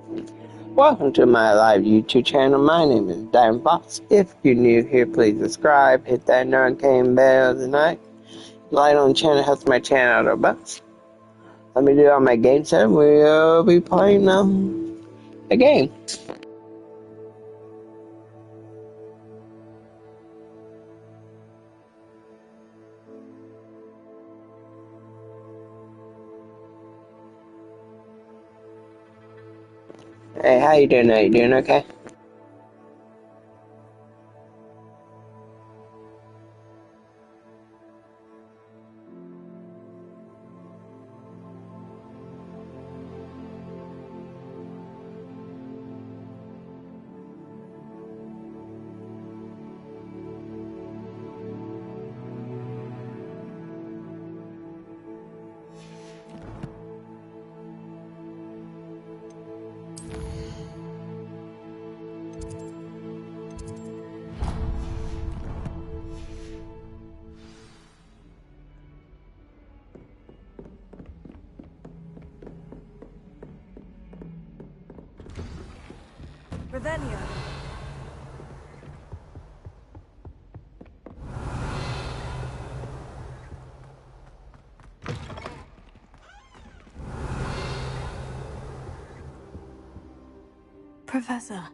Welcome to my live YouTube channel. My name is Diamond Fox. If you're new here, please subscribe. Hit that notification bell tonight. Light on the channel helps my channel out a bucks. Let me do all my game set. We'll be playing a game. Hey, how you doing? You doing okay? Revelio. Professor,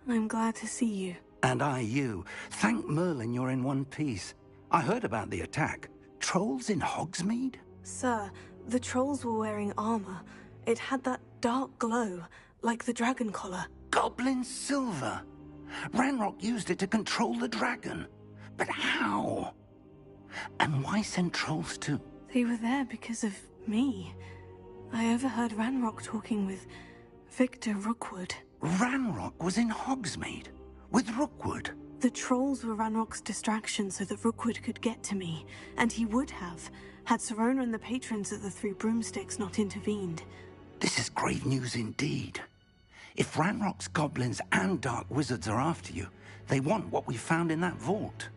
I'm glad to see you. And I you. Thank Merlin you're in one piece. I heard about the attack. Trolls in Hogsmeade? Sir, the trolls were wearing armor. It had that dark glow, like the dragon collar. Goblin silver. Ranrock used it to control the dragon. But how? And why send trolls too? They were there because of me. I overheard Ranrock talking with Victor Rookwood. Ranrock was in Hogsmeade with Rookwood. The trolls were Ranrock's distraction so that Rookwood could get to me, and he would have, had Serona and the patrons of the Three Broomsticks not intervened. This is grave news indeed. If Ranrock's goblins and dark wizards are after you, they want what we found in that vault.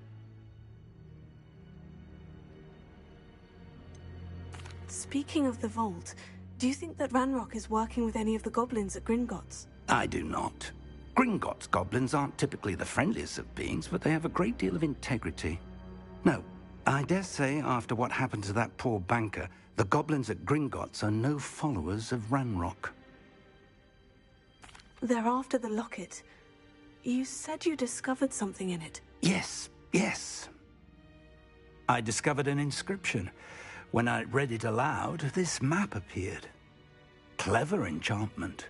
Speaking of the vault, do you think that Ranrock is working with any of the goblins at Gringotts? I do not. Gringotts goblins aren't typically the friendliest of beings, but they have a great deal of integrity. No, I dare say after what happened to that poor banker, the goblins at Gringotts are no followers of Ranrock. They're after the locket. You said you discovered something in it. Yes. I discovered an inscription. When I read it aloud, this map appeared. Clever enchantment.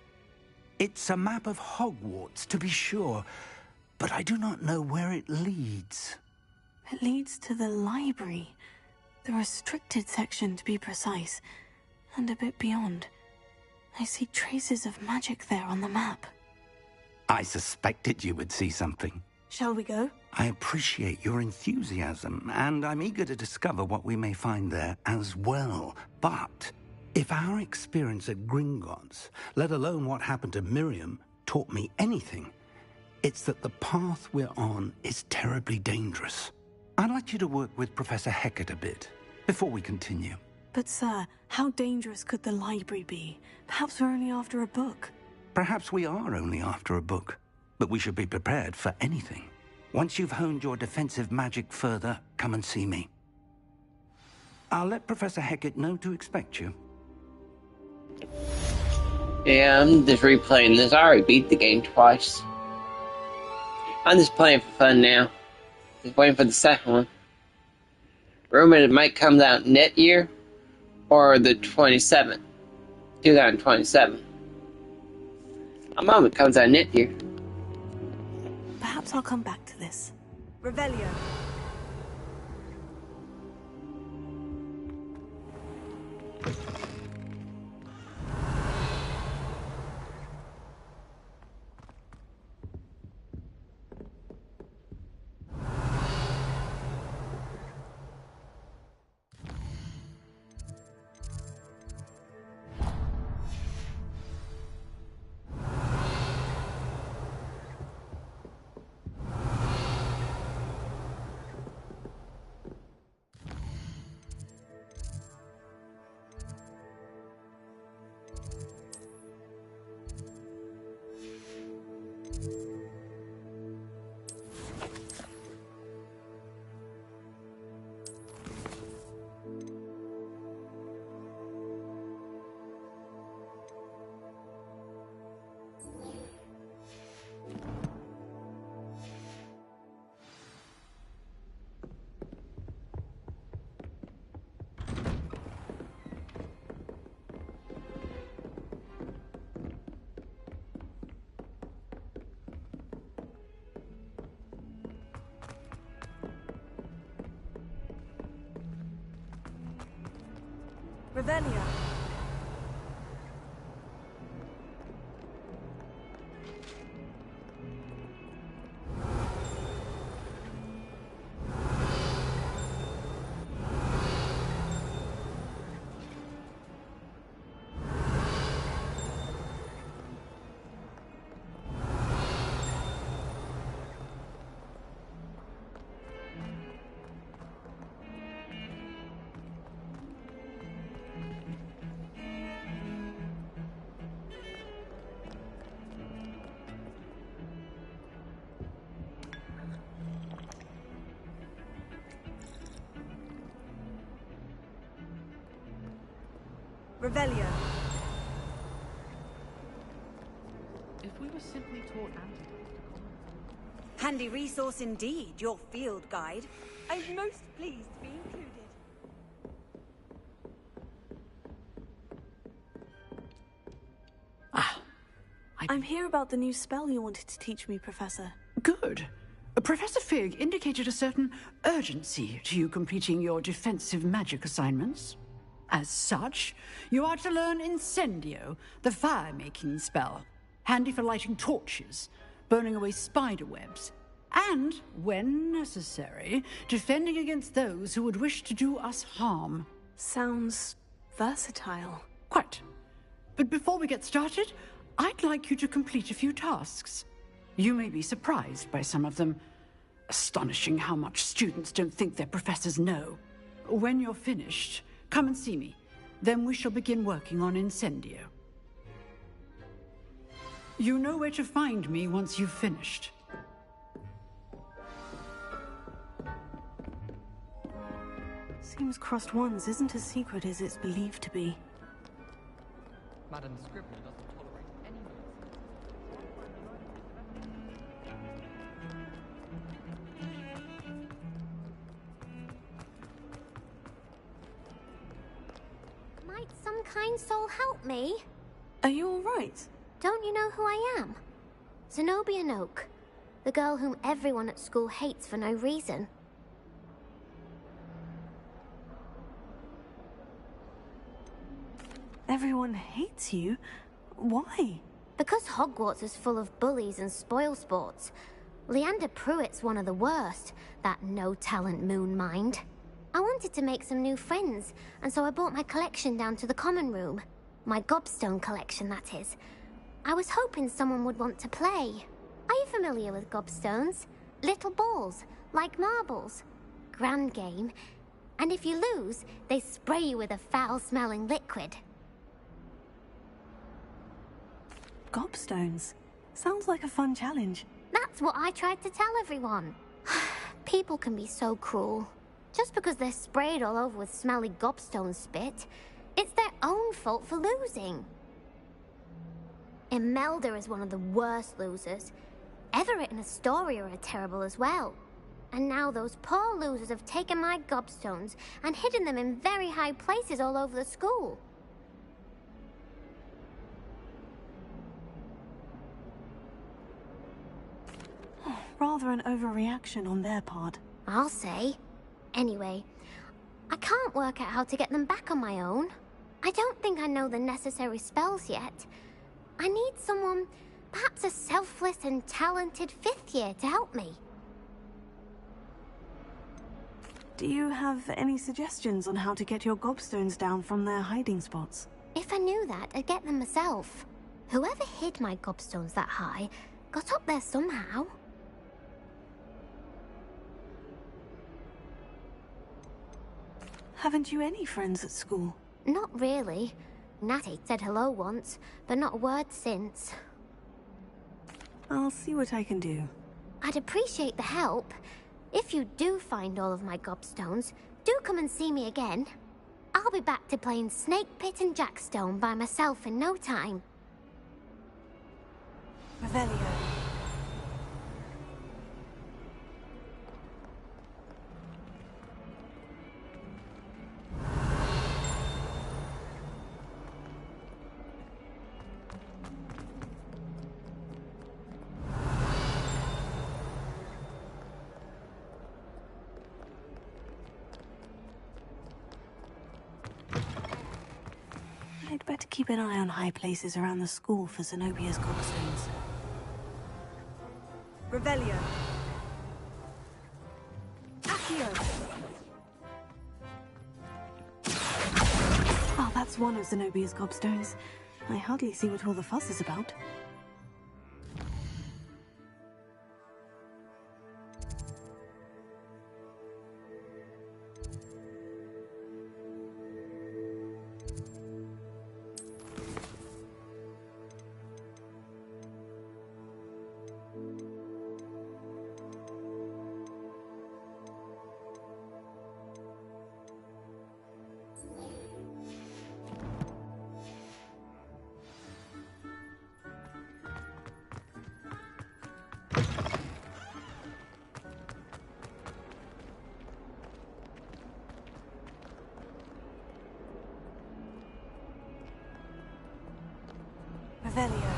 It's a map of Hogwarts, to be sure, but I do not know where it leads. It leads to the library. The restricted section, to be precise, and a bit beyond. I see traces of magic there on the map. I suspected you would see something. Shall we go? I appreciate your enthusiasm, and I'm eager to discover what we may find there as well. But if our experience at Gringotts, let alone what happened to Miriam, taught me anything, it's that the path we're on is terribly dangerous. I'd like you to work with Professor Hecat a bit before we continue. But sir, how dangerous could the library be? Perhaps we're only after a book. Perhaps we are only after a book, but we should be prepared for anything. Once you've honed your defensive magic further, come and see me. I'll let Professor Hecat know to expect you. Yeah, I'm just replaying this. I already beat the game twice. I'm just playing for fun now. Just waiting for the second one. Rumored it might come out net year or the 27th. 2027. I'm hoping it comes out net year. Perhaps I'll come back to this. Revelio. Revelio. Revelio. If we were simply taught antidotes to common... Handy resource indeed, your field guide. I'm most pleased to be included. I'm here about the new spell you wanted to teach me, Professor. Good. Professor Fig indicated a certain urgency to you completing your defensive magic assignments. As such, you are to learn Incendio, the fire-making spell, handy for lighting torches, burning away spider webs, and, when necessary, defending against those who would wish to do us harm. Sounds versatile. Quite. But before we get started, I'd like you to complete a few tasks. You may be surprised by some of them. Astonishing how much students don't think their professors know. When you're finished, come and see me. Then we shall begin working on Incendio. You know where to find me once you've finished. Seems crossed ones isn't as secret as it's believed to be. Madam Scribner doesn't tolerate any nonsense. Might some kind soul help me? Are you all right? Don't you know who I am? Zenobia Noak, the girl whom everyone at school hates for no reason. Everyone hates you? Why? Because Hogwarts is full of bullies and spoilsports. Leander Pruitt's one of the worst, that no-talent moon mind. I wanted to make some new friends, and so I brought my collection down to the common room. My gobstone collection, that is. I was hoping someone would want to play. Are you familiar with gobstones? Little balls, like marbles. Grand game. And if you lose, they spray you with a foul-smelling liquid. Gobstones. Sounds like a fun challenge. That's what I tried to tell everyone. People can be so cruel. Just because they're sprayed all over with smelly gobstone spit, it's their own fault for losing. Imelda is one of the worst losers. Everett and Astoria are terrible as well. And now those poor losers have taken my gobstones and hidden them in very high places all over the school. Rather an overreaction on their part. I'll say. Anyway, I can't work out how to get them back on my own. I don't think I know the necessary spells yet. I need someone, perhaps a selfless and talented fifth year to help me. Do you have any suggestions on how to get your gobstones down from their hiding spots? If I knew that, I'd get them myself. Whoever hid my gobstones that high got up there somehow. Haven't you any friends at school? Not really. Natty said hello once, but not a word since. I'll see what I can do. I'd appreciate the help. If you do find all of my gobstones, do come and see me again. I'll be back to playing Snake Pit and Jackstone by myself in no time. Revelio. keep an eye on high places around the school for Zenobia's gobstones. Revelio. Accio. Oh, that's one of Zenobia's gobstones. I hardly see what all the fuss is about. Revelio.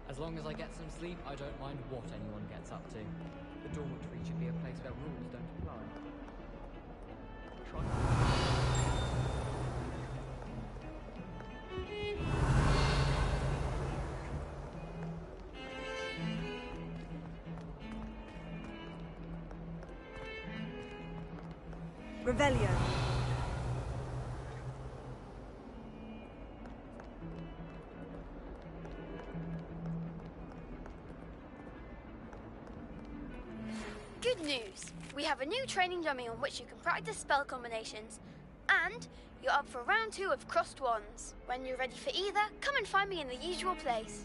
As long as I get some sleep, I don't mind what anyone gets up to. The dormitory should be a place where rules don't apply. Revelio. Good news! We have a new training dummy on which you can practice spell combinations. And you're up for round 2 of Crossed Wands. When you're ready for either, come and find me in the usual place.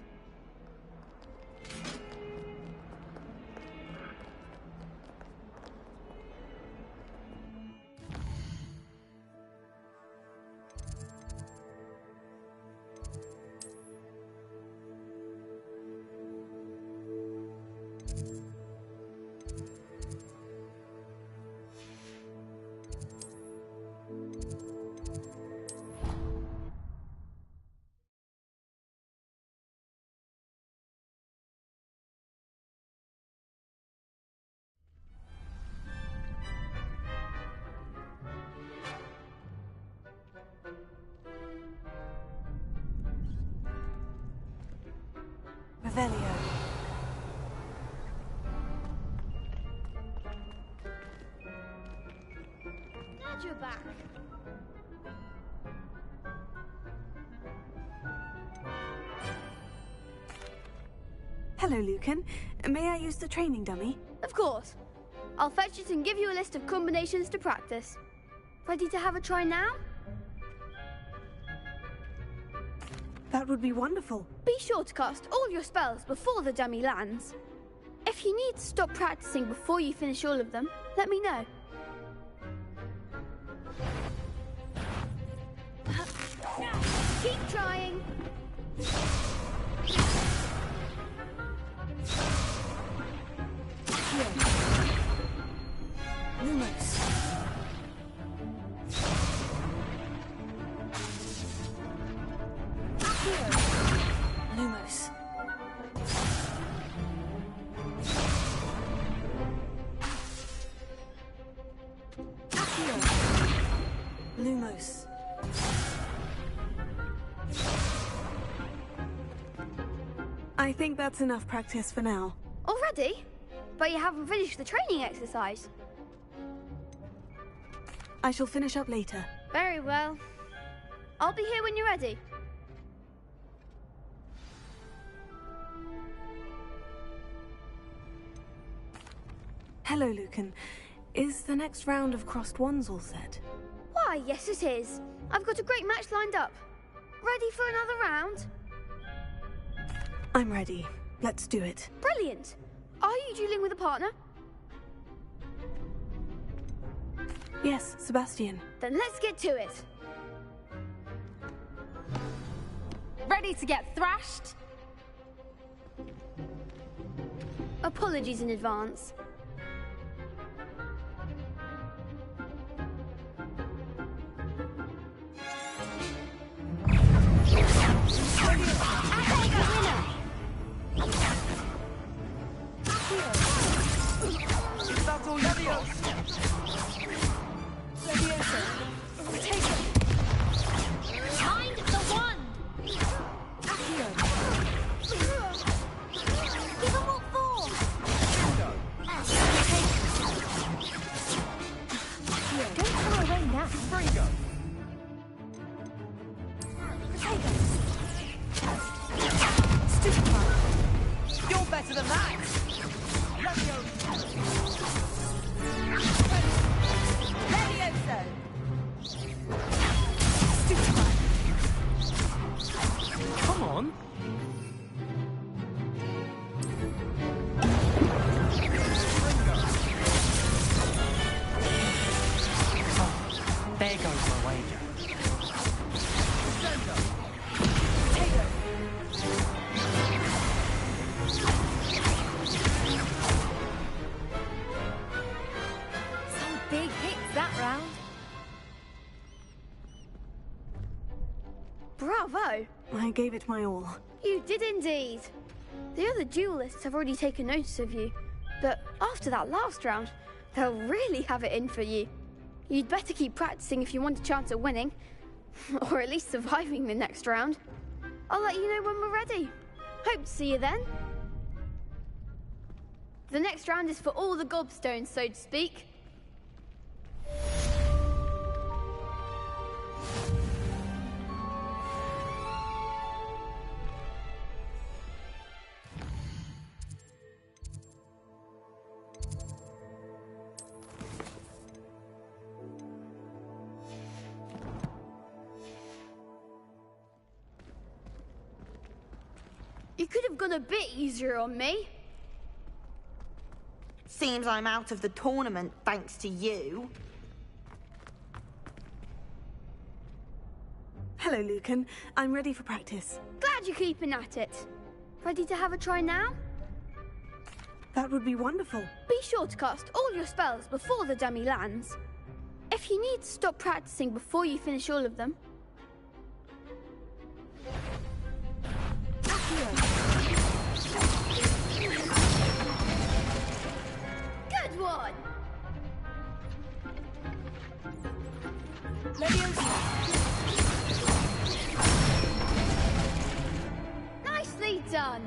Revelio. Glad you're back. Hello, Lucan. May I use the training dummy? Of course. I'll fetch it and give you a list of combinations to practice. Ready to have a try now? That would be wonderful. Be sure to cast all your spells before the dummy lands. If you need to stop practicing before you finish all of them, let me know. Keep trying. Lumos. Lumos. Lumos. I think that's enough practice for now. Already? But you haven't finished the training exercise. I shall finish up later. Very well. I'll be here when you're ready. Hello, Lucan. Is the next round of Crossed Wands all set? Why, yes it is. I've got a great match lined up. Ready for another round? I'm ready. Let's do it. Brilliant. Are you dueling with a partner? Yes, Sebastian. Then let's get to it. Ready to get thrashed? Apologies in advance. Leviosa! Take it! Mind the wand! Accio! Give them what for! Don't far away now. Fringo! Stupefy! You're better than that! Leviosa! Stupefy! Come on! There goes my wager. Some big hits that round. Bravo! I gave it my all. You did indeed. The other duelists have already taken notice of you, but after that last round, they'll really have it in for you. You'd better keep practicing if you want a chance at winning, or at least surviving the next round. I'll let you know when we're ready. Hope to see you then. The next round is for all the gobstones, so to speak. You could have gone a bit easier on me. Seems I'm out of the tournament thanks to you. Hello, Lucan. I'm ready for practice. Glad you're keeping at it. Ready to have a try now? That would be wonderful. Be sure to cast all your spells before the dummy lands. If you need to stop practicing before you finish all of them. Good one! Nicely done!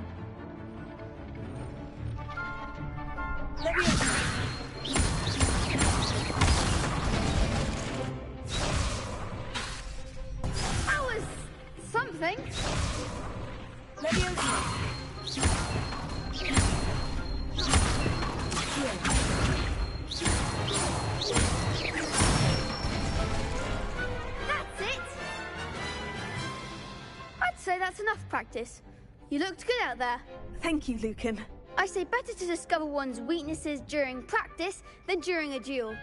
That was something. That's it. I'd say that's enough practice. You looked good out there. Thank you, Lucan. I say better to discover one's weaknesses during practice than during a duel.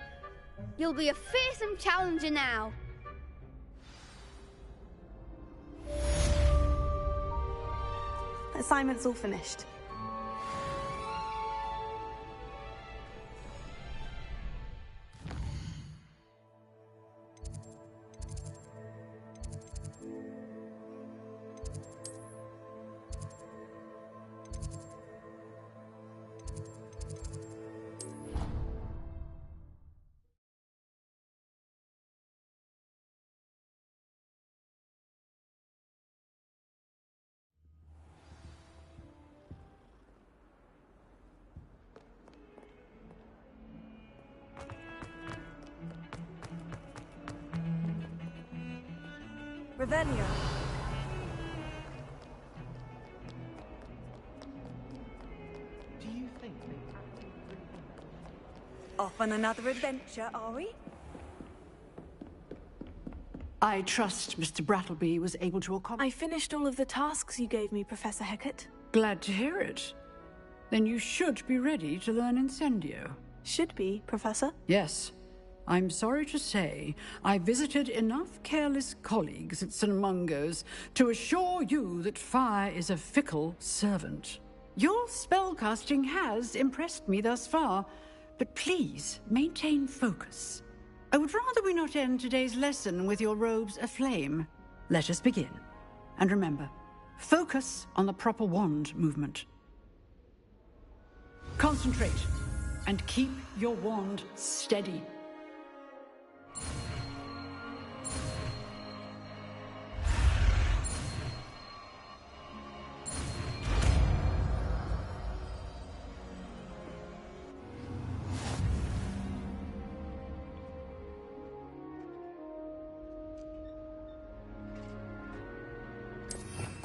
You'll be a fearsome challenger now. Assignment's all finished. Revelio. Do you think they Off on another adventure, are we? I trust Mr. Brattleby was able to accommodate. I finished all of the tasks you gave me, Professor Hecat. Glad to hear it. Then you should be ready to learn Incendio. Should be, Professor. Yes. I'm sorry to say, I visited enough careless colleagues at St. Mungo's to assure you that fire is a fickle servant. Your spellcasting has impressed me thus far, but please maintain focus. I would rather we not end today's lesson with your robes aflame. Let us begin. And remember, focus on the proper wand movement. Concentrate, and keep your wand steady.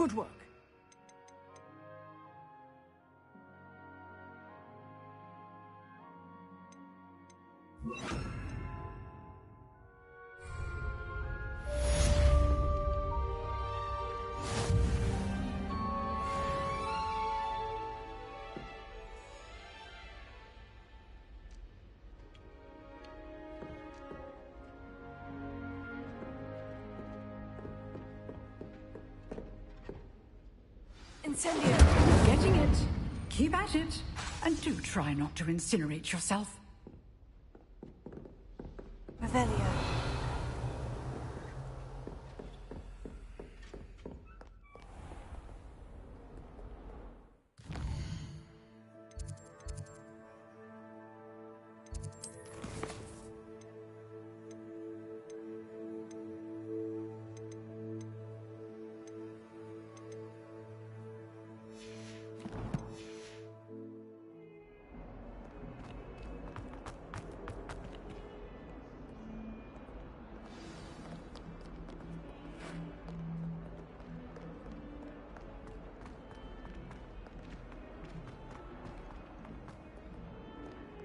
Good work. Incendio! Getting it. Keep at it. And do try not to incinerate yourself. Revelio.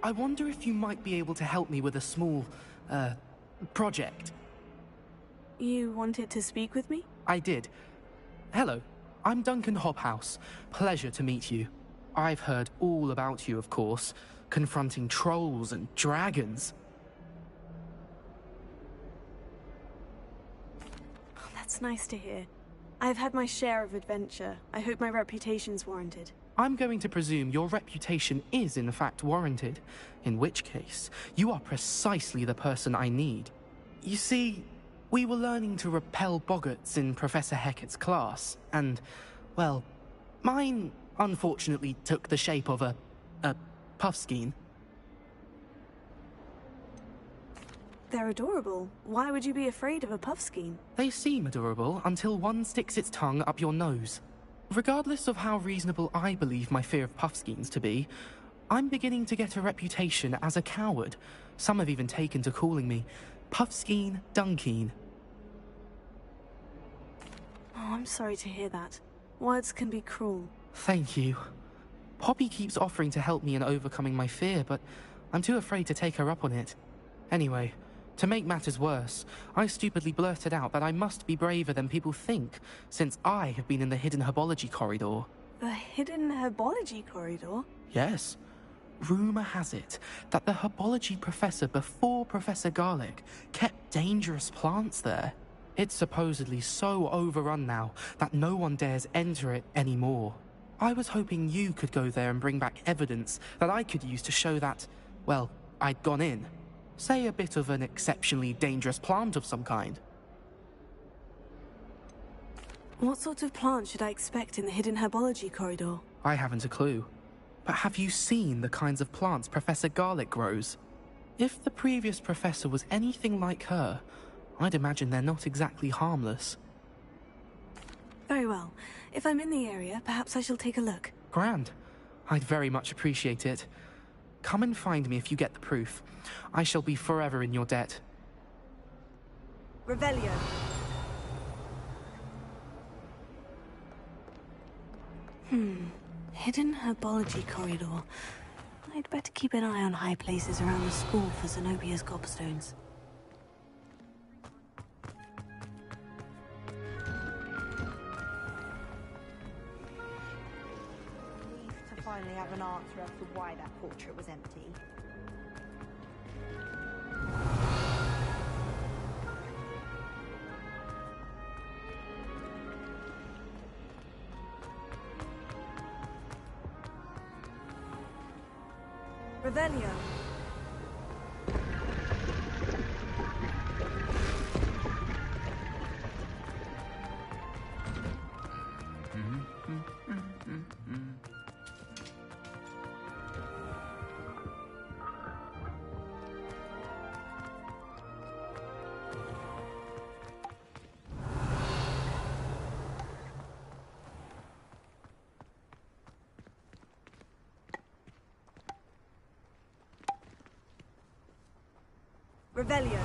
I wonder if you might be able to help me with a small, project. You wanted to speak with me? I did. Hello, I'm Duncan Hobhouse. Pleasure to meet you. I've heard all about you, of course, confronting trolls and dragons. Oh, that's nice to hear. I've had my share of adventure. I hope my reputation's warranted. I'm going to presume your reputation is in fact warranted, in which case, you are precisely the person I need. You see, we were learning to repel boggarts in Professor Hecat's class, and, well, mine unfortunately took the shape of a puffskein. They're adorable. Why would you be afraid of a puffskein? They seem adorable until one sticks its tongue up your nose. Regardless of how reasonable I believe my fear of puffskeins to be, I'm beginning to get a reputation as a coward. Some have even taken to calling me Puffskein Dunkeen. Oh, I'm sorry to hear that. Words can be cruel. Thank you. Poppy keeps offering to help me in overcoming my fear, but I'm too afraid to take her up on it. Anyway, to make matters worse, I stupidly blurted out that I must be braver than people think, since I have been in the hidden herbology corridor. The hidden herbology corridor? Yes. Rumour has it that the herbology professor before Professor Garlic kept dangerous plants there. It's supposedly so overrun now that no one dares enter it anymore. I was hoping you could go there and bring back evidence that I could use to show that, well, I'd gone in. Say a bit of an exceptionally dangerous plant of some kind. What sort of plant should I expect in the hidden herbology corridor? I haven't a clue. But have you seen the kinds of plants Professor Garlic grows? If the previous professor was anything like her, I'd imagine they're not exactly harmless. Very well. If I'm in the area, perhaps I shall take a look. Grand. I'd very much appreciate it. Come and find me if you get the proof. I shall be forever in your debt. Revelio. Hidden herbology corridor. I'd better keep an eye on high places around the school for Zenobia's gobstones. Relieved to finally have an answer as to why that portrait was empty. Revelio. Revelio.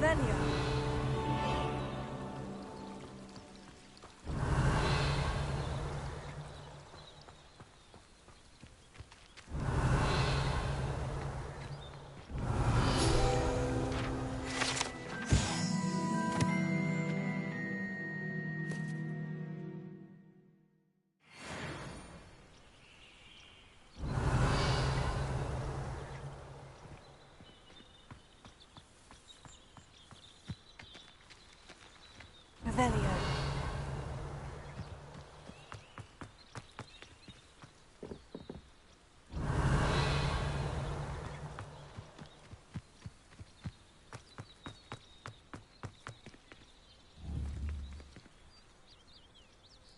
Revelio. Revelio.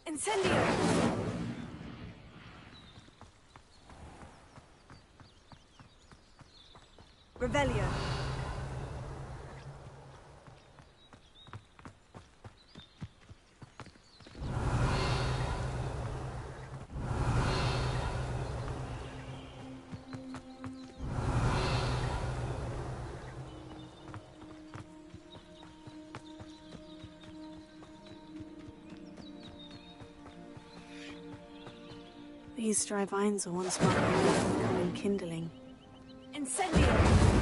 Incendio. Revelio. These dry vines are one spark away from becoming kindling. Incendio.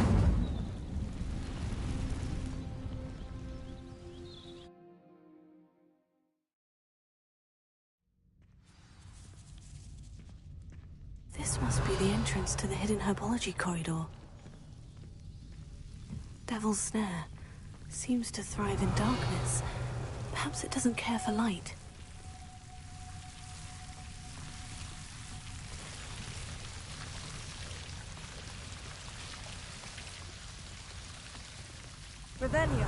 This must be the entrance to the hidden herbology corridor. Devil's Snare seems to thrive in darkness. Perhaps it doesn't care for light. Revelio.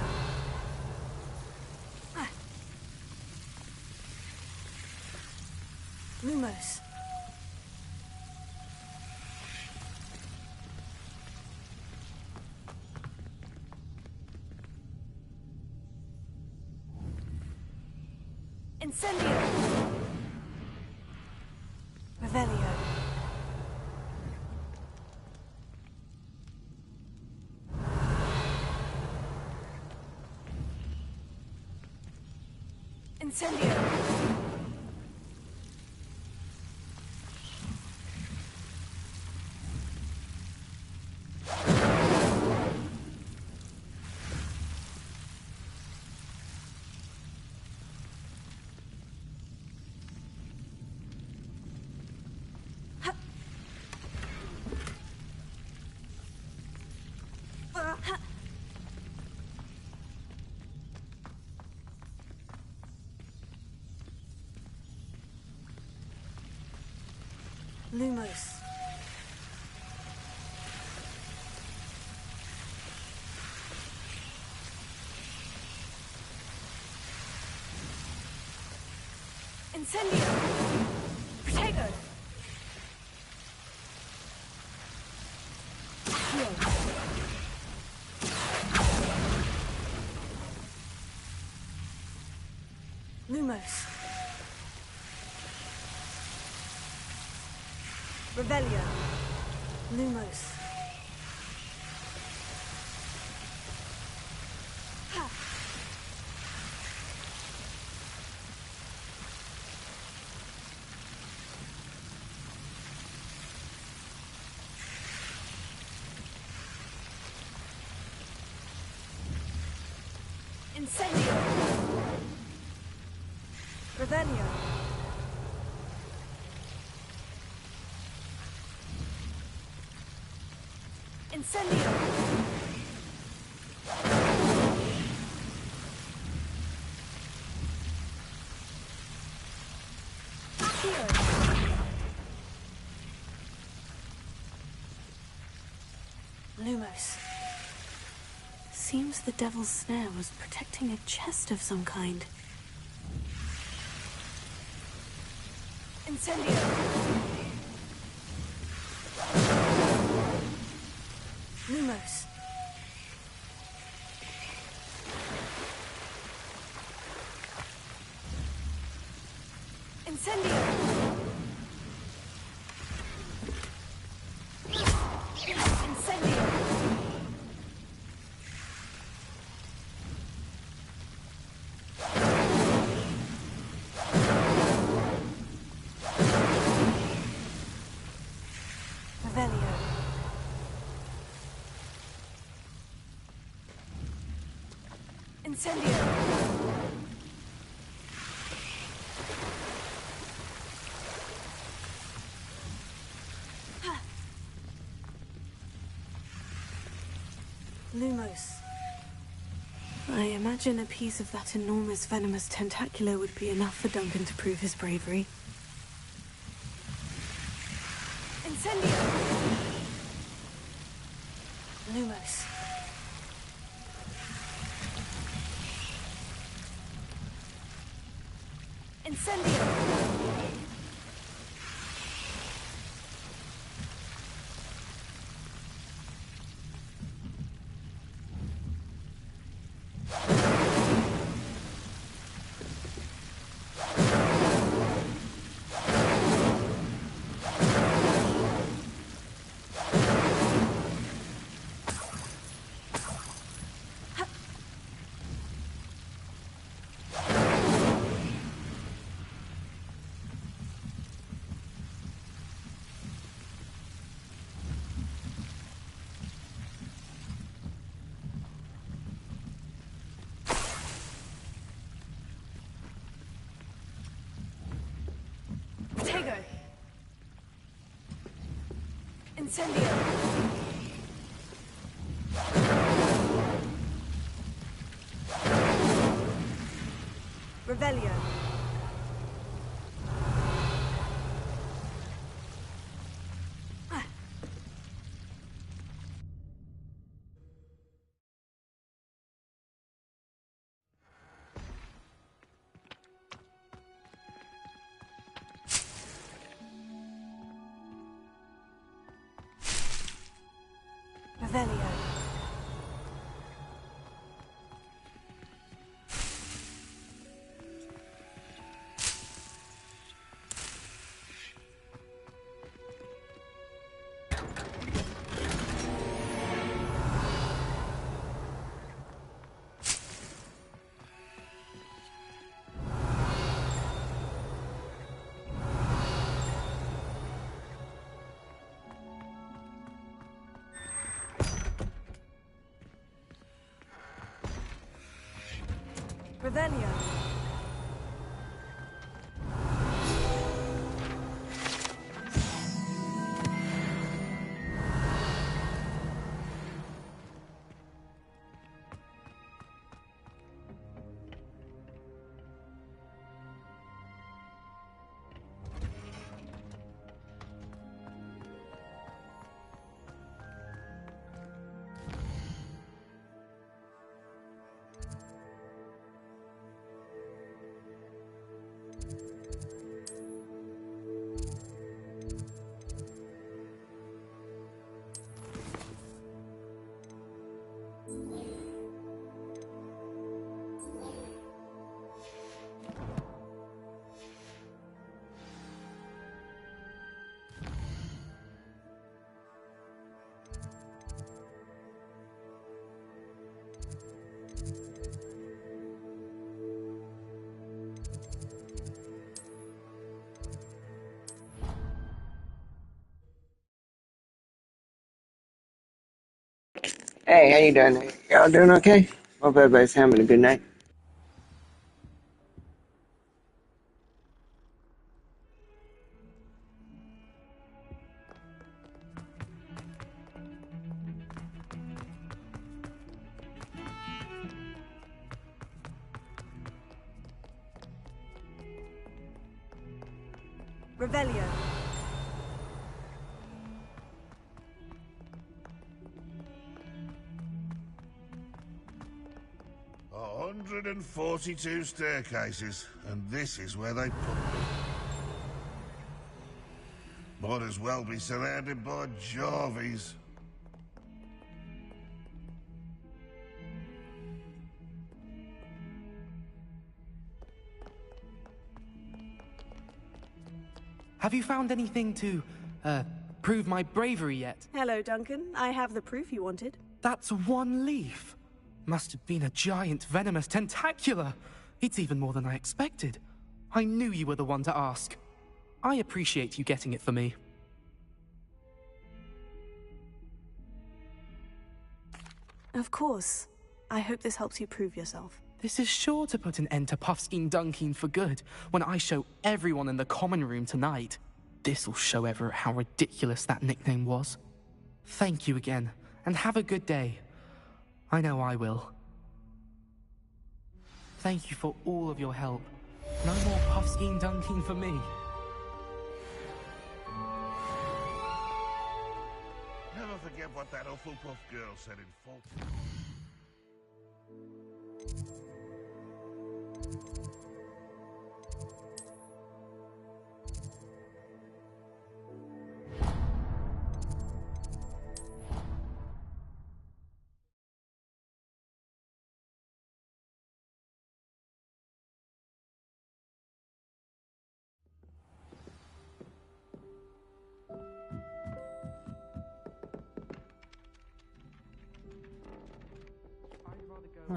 Lumos. Incendio. Revelio. Incendio. Lumos. Incendio. Protego. Accio. Lumos. Revelio. Lumos. Ha. Incendio. Revelio. Incendio. Accio. Lumos. Seems the Devil's Snare was protecting a chest of some kind. Incendio. Lumos. Incendio. Incendio. Incendio! Lumos. I imagine a piece of that enormous venomous tentacular would be enough for Duncan to prove his bravery. Incendio! Lumos. Incendio! Tego! Incendio! Revelio! Revelio. Revelio. Hey, how you doing? Y'all doing okay? Hope everybody's having a good night. Revelio. 142 staircases, and this is where they put them. Might as well be surrounded by Jarvies. Have you found anything to, prove my bravery yet? Hello, Duncan. I have the proof you wanted. That's one leaf. Must have been a giant venomous tentacular. It's even more than I expected. I knew you were the one to ask. I appreciate you getting it for me. Of course. I hope this helps you prove yourself. This is sure to put an end to Puffskein Dunkeen for good when I show everyone in the common room tonight. This'll show Everett how ridiculous that nickname was. Thank you again, and have a good day. I know I will. Thank you for all of your help. No more Puffskein Dunkeen for me. Never forget what that Hufflepuff girl said in Fault.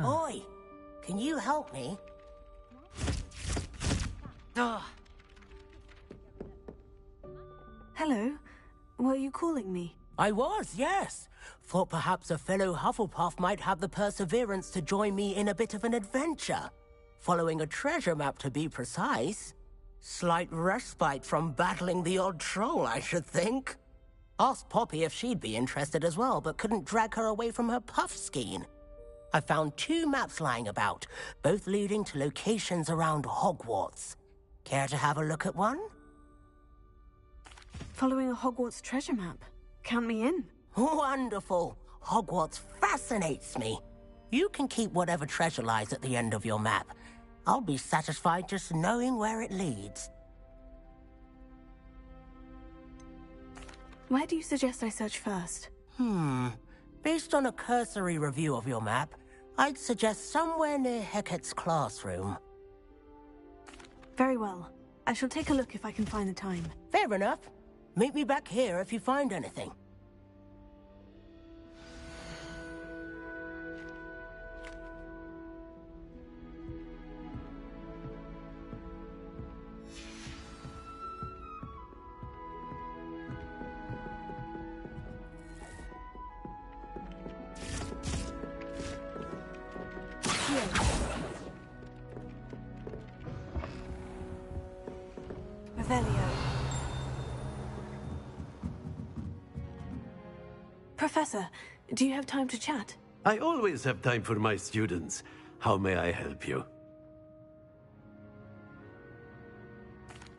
Oi! Can you help me? Ugh. Hello? Were you calling me? I was, yes. Thought perhaps a fellow Hufflepuff might have the perseverance to join me in a bit of an adventure. Following a treasure map, to be precise. Slight respite from battling the odd troll, I should think. Asked Poppy if she'd be interested as well, but couldn't drag her away from her Puffskein. I found 2 maps lying about, both leading to locations around Hogwarts. Care to have a look at one? Following a Hogwarts treasure map. Count me in. Wonderful. Hogwarts fascinates me. You can keep whatever treasure lies at the end of your map. I'll be satisfied just knowing where it leads. Where do you suggest I search first? Based on a cursory review of your map, I'd suggest somewhere near Hecat's classroom. Very well. I shall take a look if I can find the time. Fair enough. Meet me back here if you find anything. Revelio. Professor, do you have time to chat? I always have time for my students. How may I help you?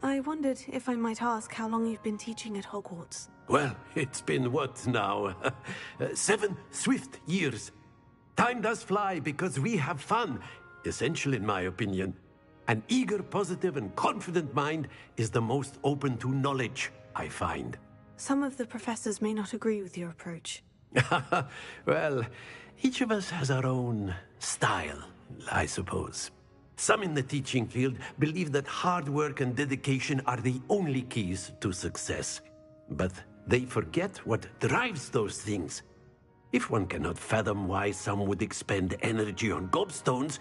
I wondered if I might ask how long you've been teaching at Hogwarts. Well, it's been what now? 7 swift years. Time does fly because we have fun. Essential in my opinion. An eager, positive, and confident mind is the most open to knowledge, I find. Some of the professors may not agree with your approach. Well, each of us has our own style, I suppose. Some in the teaching field believe that hard work and dedication are the only keys to success. But they forget what drives those things. If one cannot fathom why some would expend energy on gobstones,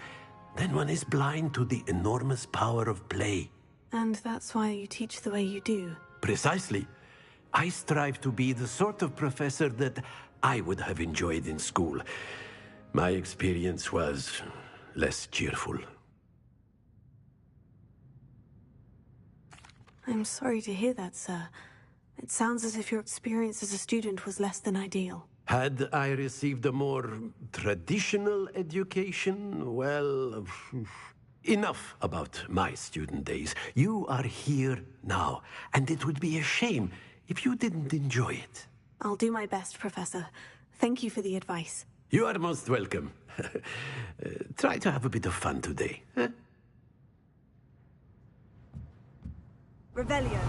then one is blind to the enormous power of play. And that's why you teach the way you do. Precisely. I strive to be the sort of professor that I would have enjoyed in school. My experience was less cheerful. I'm sorry to hear that, sir. It sounds as if your experience as a student was less than ideal. Had I received a more traditional education, well, enough about my student days. You are here now, and it would be a shame if you didn't enjoy it. I'll do my best, Professor. Thank you for the advice. You are most welcome. Try to have a bit of fun today. Huh? Revelio.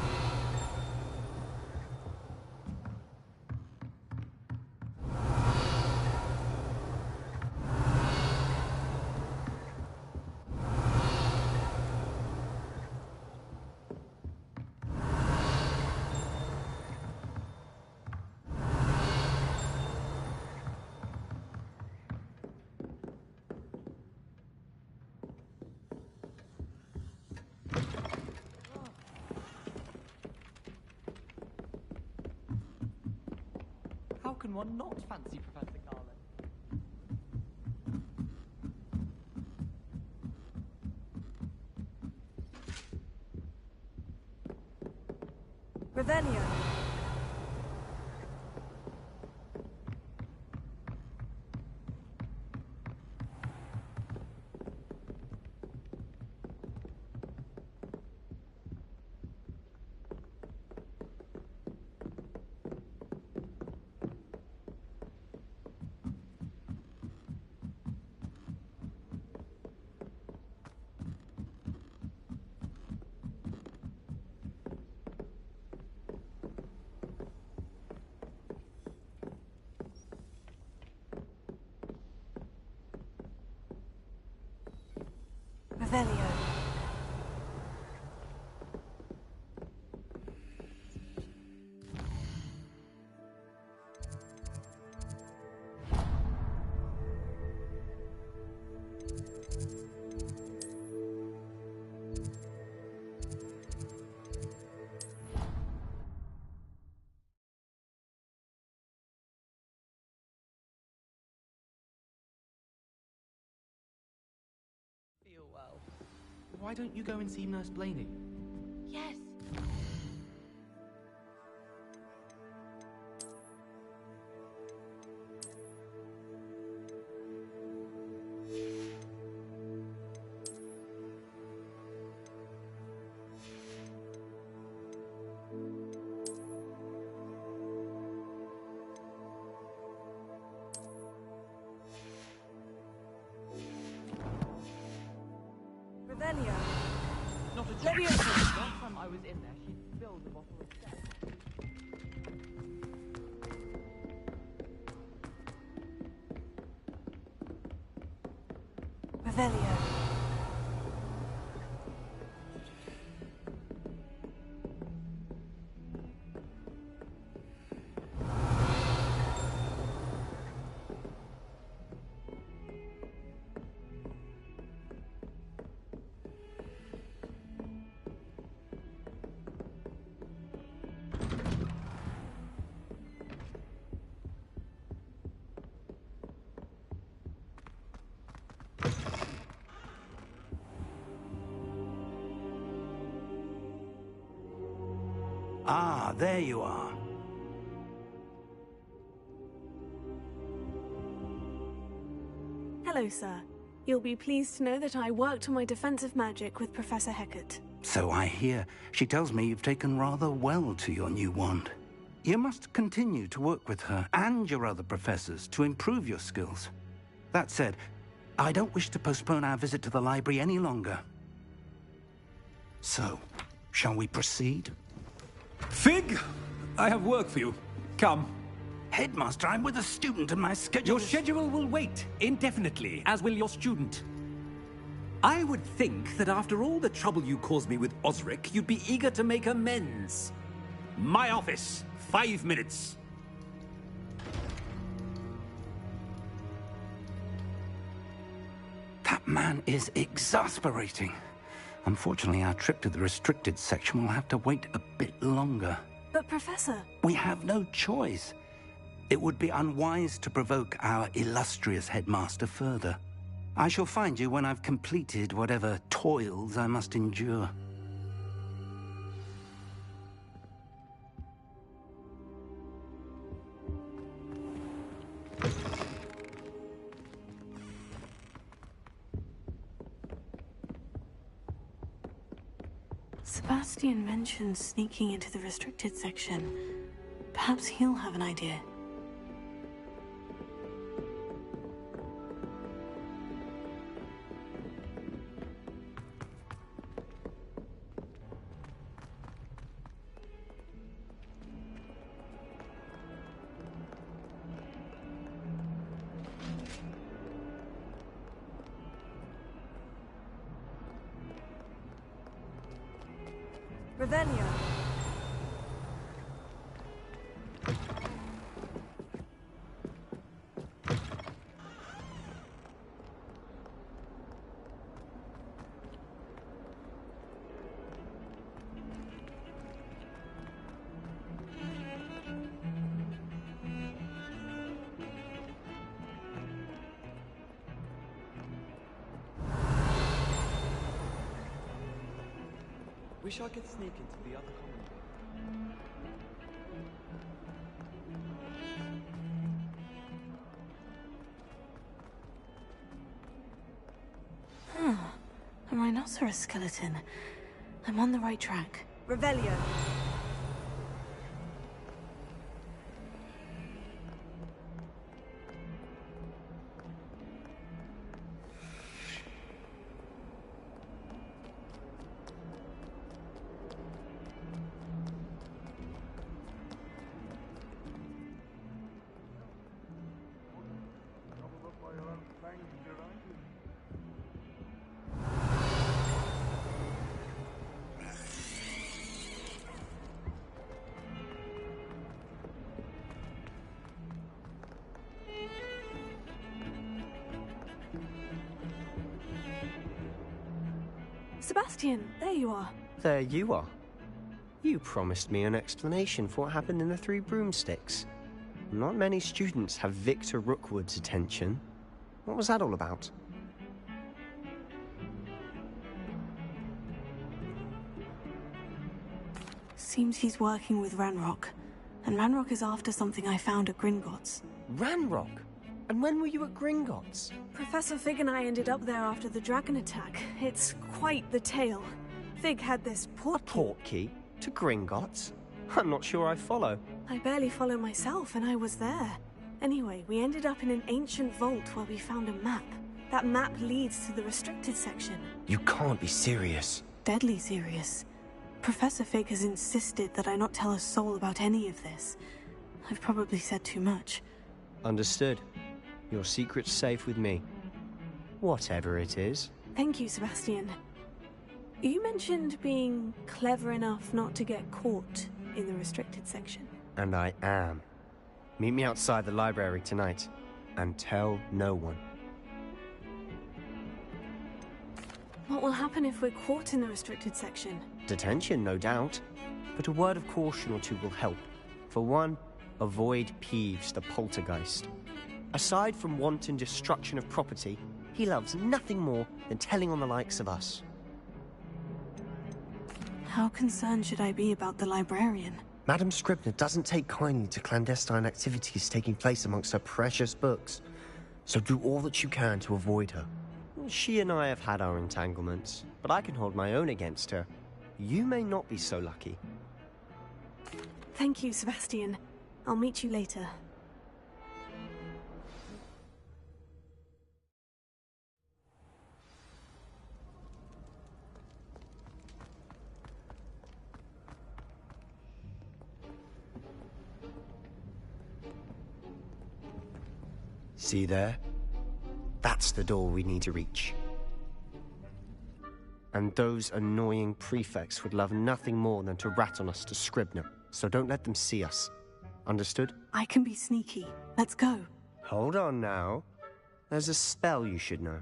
How can one not fancy Professor Garland? Revelio. Revelio. Feel well. Why don't you go and see Nurse Blaney? Yes. Revelio. Not a Leviosa. Last time I was in there, she spilled a bottle of Steph. Revelio. Ah, there you are. Hello, sir. You'll be pleased to know that I worked on my defensive magic with Professor Hecat. So I hear. She tells me you've taken rather well to your new wand. You must continue to work with her and your other professors to improve your skills. That said, I don't wish to postpone our visit to the library any longer. So, shall we proceed? Fig! I have work for you. Come. Headmaster, I'm with a student and my schedule Your schedule will wait indefinitely, as will your student. I would think that after all the trouble you caused me with Osric, you'd be eager to make amends. My office, 5 minutes. That man is exasperating. Unfortunately, our trip to the restricted section will have to wait a bit longer. But, Professor... We have no choice. It would be unwise to provoke our illustrious headmaster further. I shall find you when I've completed whatever toils I must endure. Sebastian mentioned sneaking into the restricted section. Perhaps he'll have an idea. Revelio. Wish I could sneak into the other common room. rhinoceros skeleton. I'm on the right track. Revelio. Sebastian, there you are. There you are. You promised me an explanation for what happened in the Three Broomsticks. Not many students have Victor Rookwood's attention. What was that all about? Seems he's working with Ranrock. And Ranrock is after something I found at Gringotts. Ranrock? And when were you at Gringotts? Professor Fig and I ended up there after the dragon attack. It's quite the tale. Fig had this portkey to Gringotts? I'm not sure I follow. I barely follow myself, and I was there. Anyway, we ended up in an ancient vault where we found a map. That map leads to the restricted section. You can't be serious. Deadly serious. Professor Fig has insisted that I not tell a soul about any of this. I've probably said too much. Understood. Your secret's safe with me. Whatever it is. Thank you, Sebastian. You mentioned being clever enough not to get caught in the restricted section. And I am. Meet me outside the library tonight. And tell no one. What will happen if we're caught in the restricted section? Detention, no doubt. But a word of caution or two will help. For one, avoid Peeves, the poltergeist. Aside from wanton destruction of property, he loves nothing more than telling on the likes of us. How concerned should I be about the librarian? Madame Scribner doesn't take kindly to clandestine activities taking place amongst her precious books, so do all that you can to avoid her. She and I have had our entanglements, but I can hold my own against her. You may not be so lucky. Thank you, Sebastian. I'll meet you later. See there? That's the door we need to reach. And those annoying prefects would love nothing more than to rat on us to Scribner, so don't let them see us. Understood? I can be sneaky. Let's go. Hold on now. There's a spell you should know.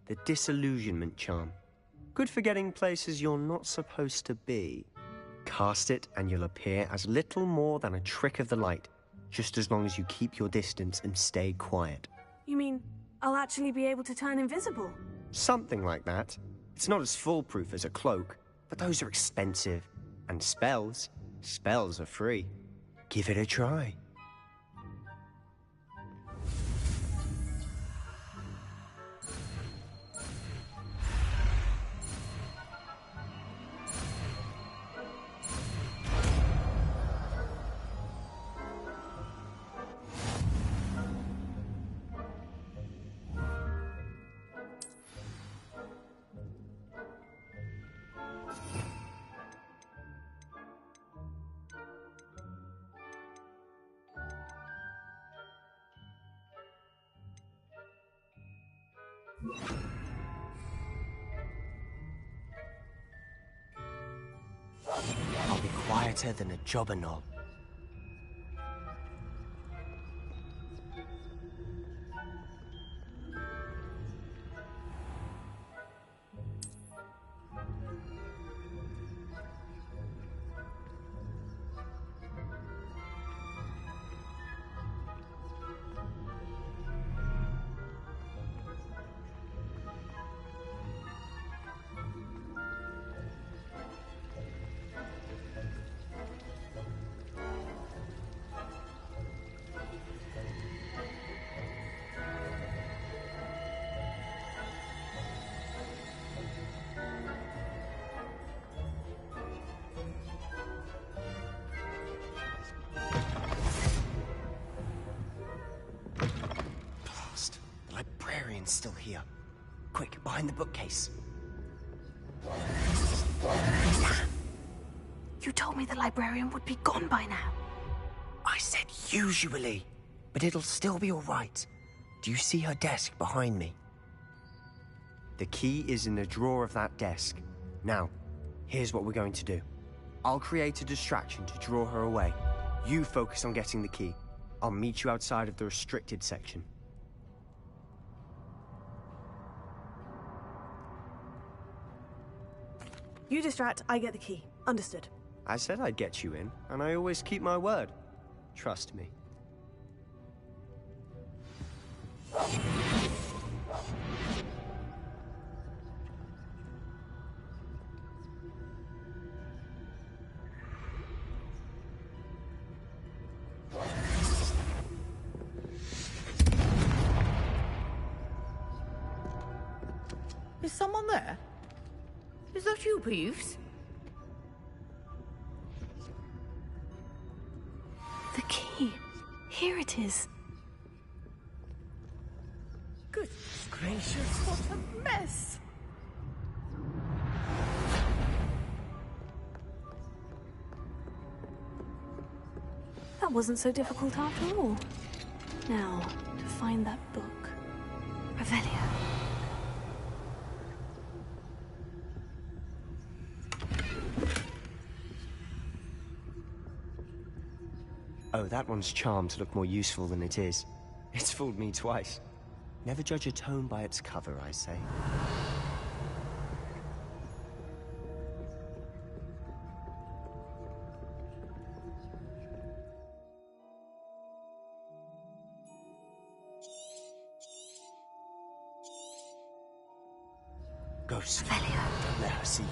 The Disillusionment Charm. Good for getting places you're not supposed to be. Cast it and you'll appear as little more than a trick of the light, just as long as you keep your distance and stay quiet. You mean I'll actually be able to turn invisible? Something like that. It's not as foolproof as a cloak, but those are expensive. And spells are free. Give it a try. I'll be quieter than a jobberknoll. librarian's still here. Quick, behind the bookcase. You told me the librarian would be gone by now. I said usually, but it'll still be all right. Do you see her desk behind me? The key is in the drawer of that desk. Now, here's what we're going to do. I'll create a distraction to draw her away. You focus on getting the key. I'll meet you outside of the restricted section. You distract, I get the key. Understood. I said I'd get you in, and I always keep my word. Trust me. Is someone there? Is that you, Peeves? The key. Here it is. Goodness gracious, what a mess! That wasn't so difficult after all. Now, to find that book. Revelio. Oh, that one's charmed to look more useful than it is. It's fooled me twice. Never judge a tome by its cover, I say. Ghost. Don't let her see you.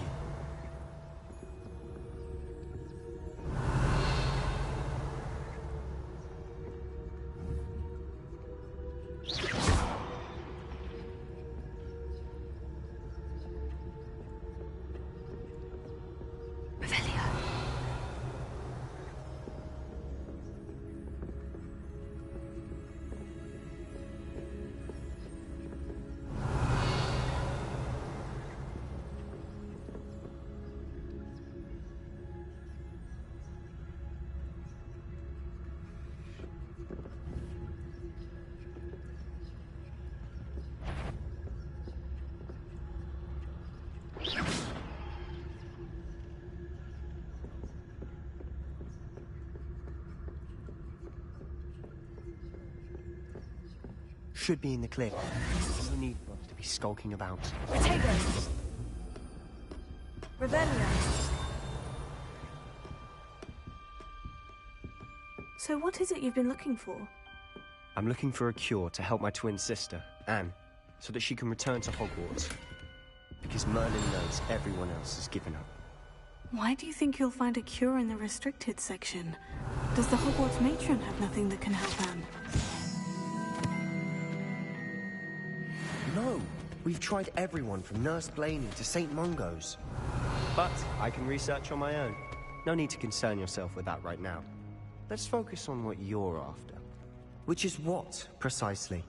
Should be in the clear. No need for us to be skulking about. Potatoes! Revelio. So what is it you've been looking for? I'm looking for a cure to help my twin sister, Anne, so that she can return to Hogwarts. Because Merlin knows everyone else has given up. Why do you think you'll find a cure in the restricted section? Does the Hogwarts matron have nothing that can help Anne? No! We've tried everyone from Nurse Blaney to St. Mungo's. But I can research on my own. No need to concern yourself with that right now. Let's focus on what you're after. Which is what, precisely?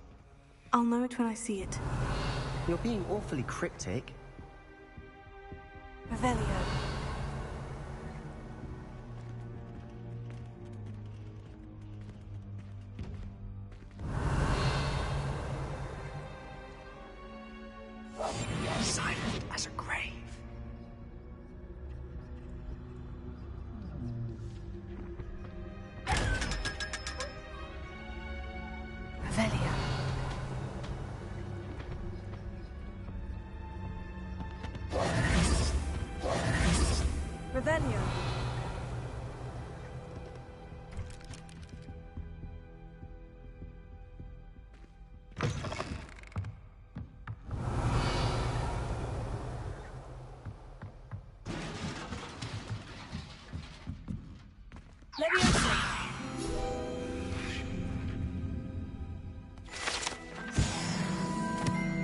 I'll know it when I see it. You're being awfully cryptic. Revelio. Silent as a grave. Revelio. Revelio. Leviosa.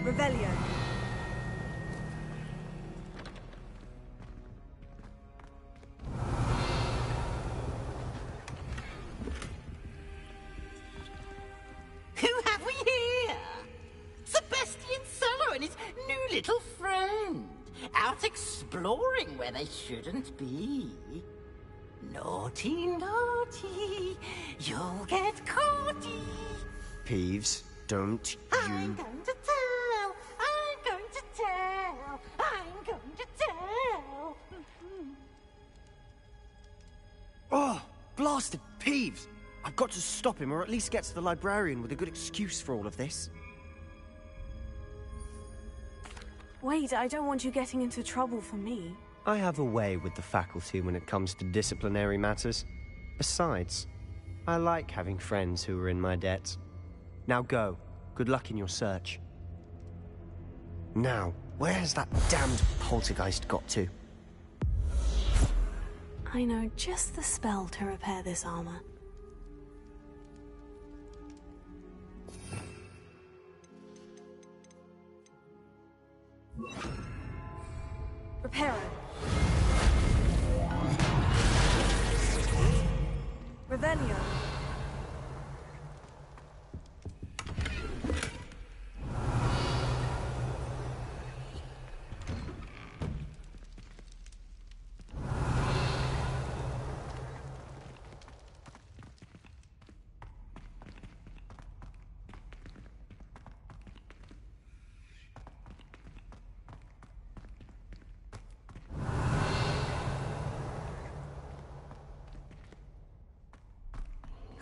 Revelio. Who have we here? The best little friend, out exploring where they shouldn't be. Naughty, naughty, you'll get caughty. Peeves, don't I'm going to tell, I'm going to tell, I'm going to tell. Oh, blasted Peeves! I've got to stop him, or at least get to the librarian with a good excuse for all of this. Wait, I don't want you getting into trouble for me. I have a way with the faculty when it comes to disciplinary matters. Besides, I like having friends who are in my debt. Now go. Good luck in your search. Now, where's that damned poltergeist got to? I know just the spell to repair this armor. Reparo. Revelio.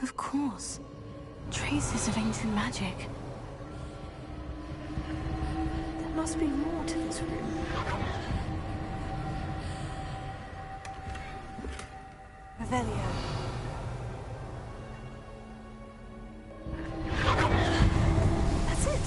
Of course. Traces of ancient magic. There must be more to this room. Revelio. That's it.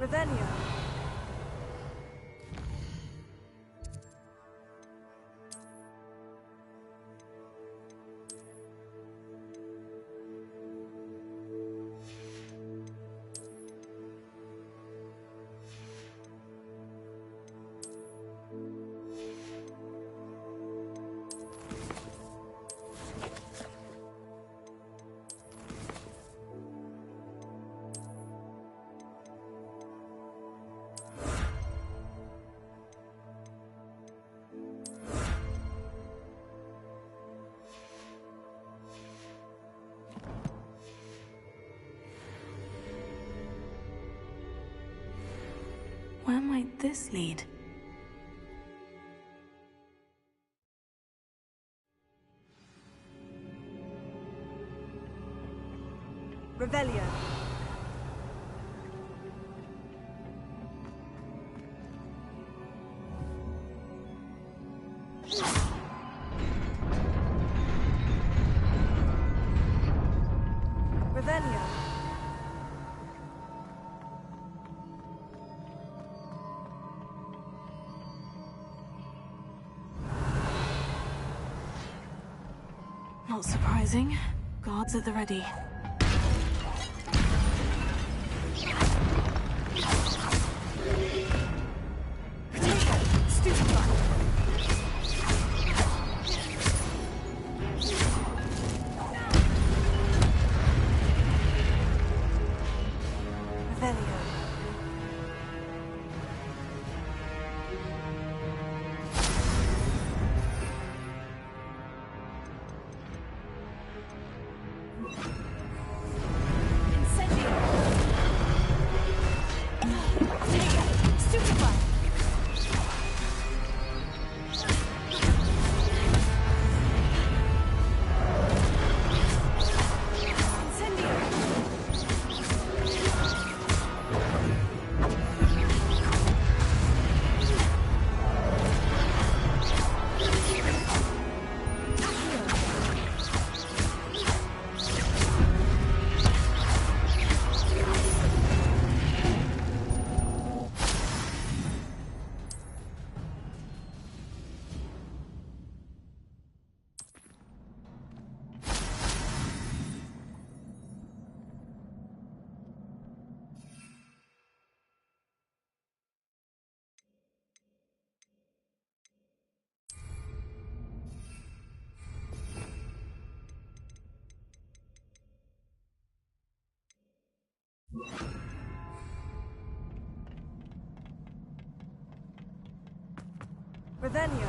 Revelio. Where might this lead? Revelio. Revelio. Not surprising. Guards at the ready. Revelio.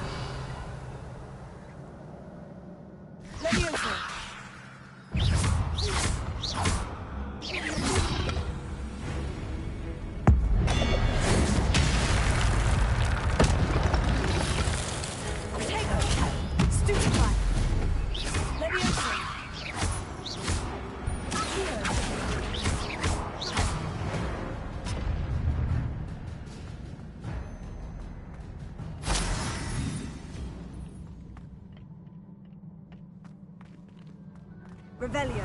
Levioso. Revelio.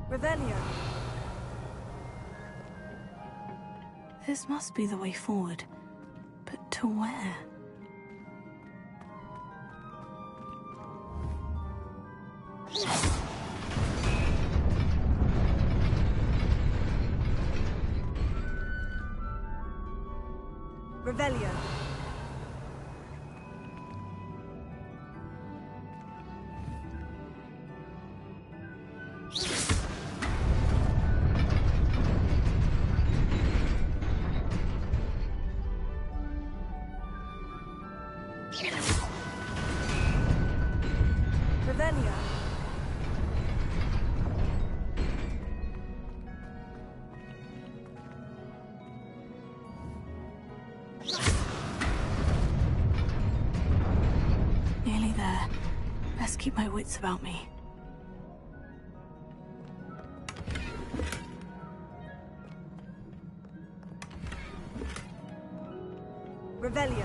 Revelio. This must be the way forward. But to where? Revelio. Revelio. Nearly there. Best keep my wits about me. Revelio.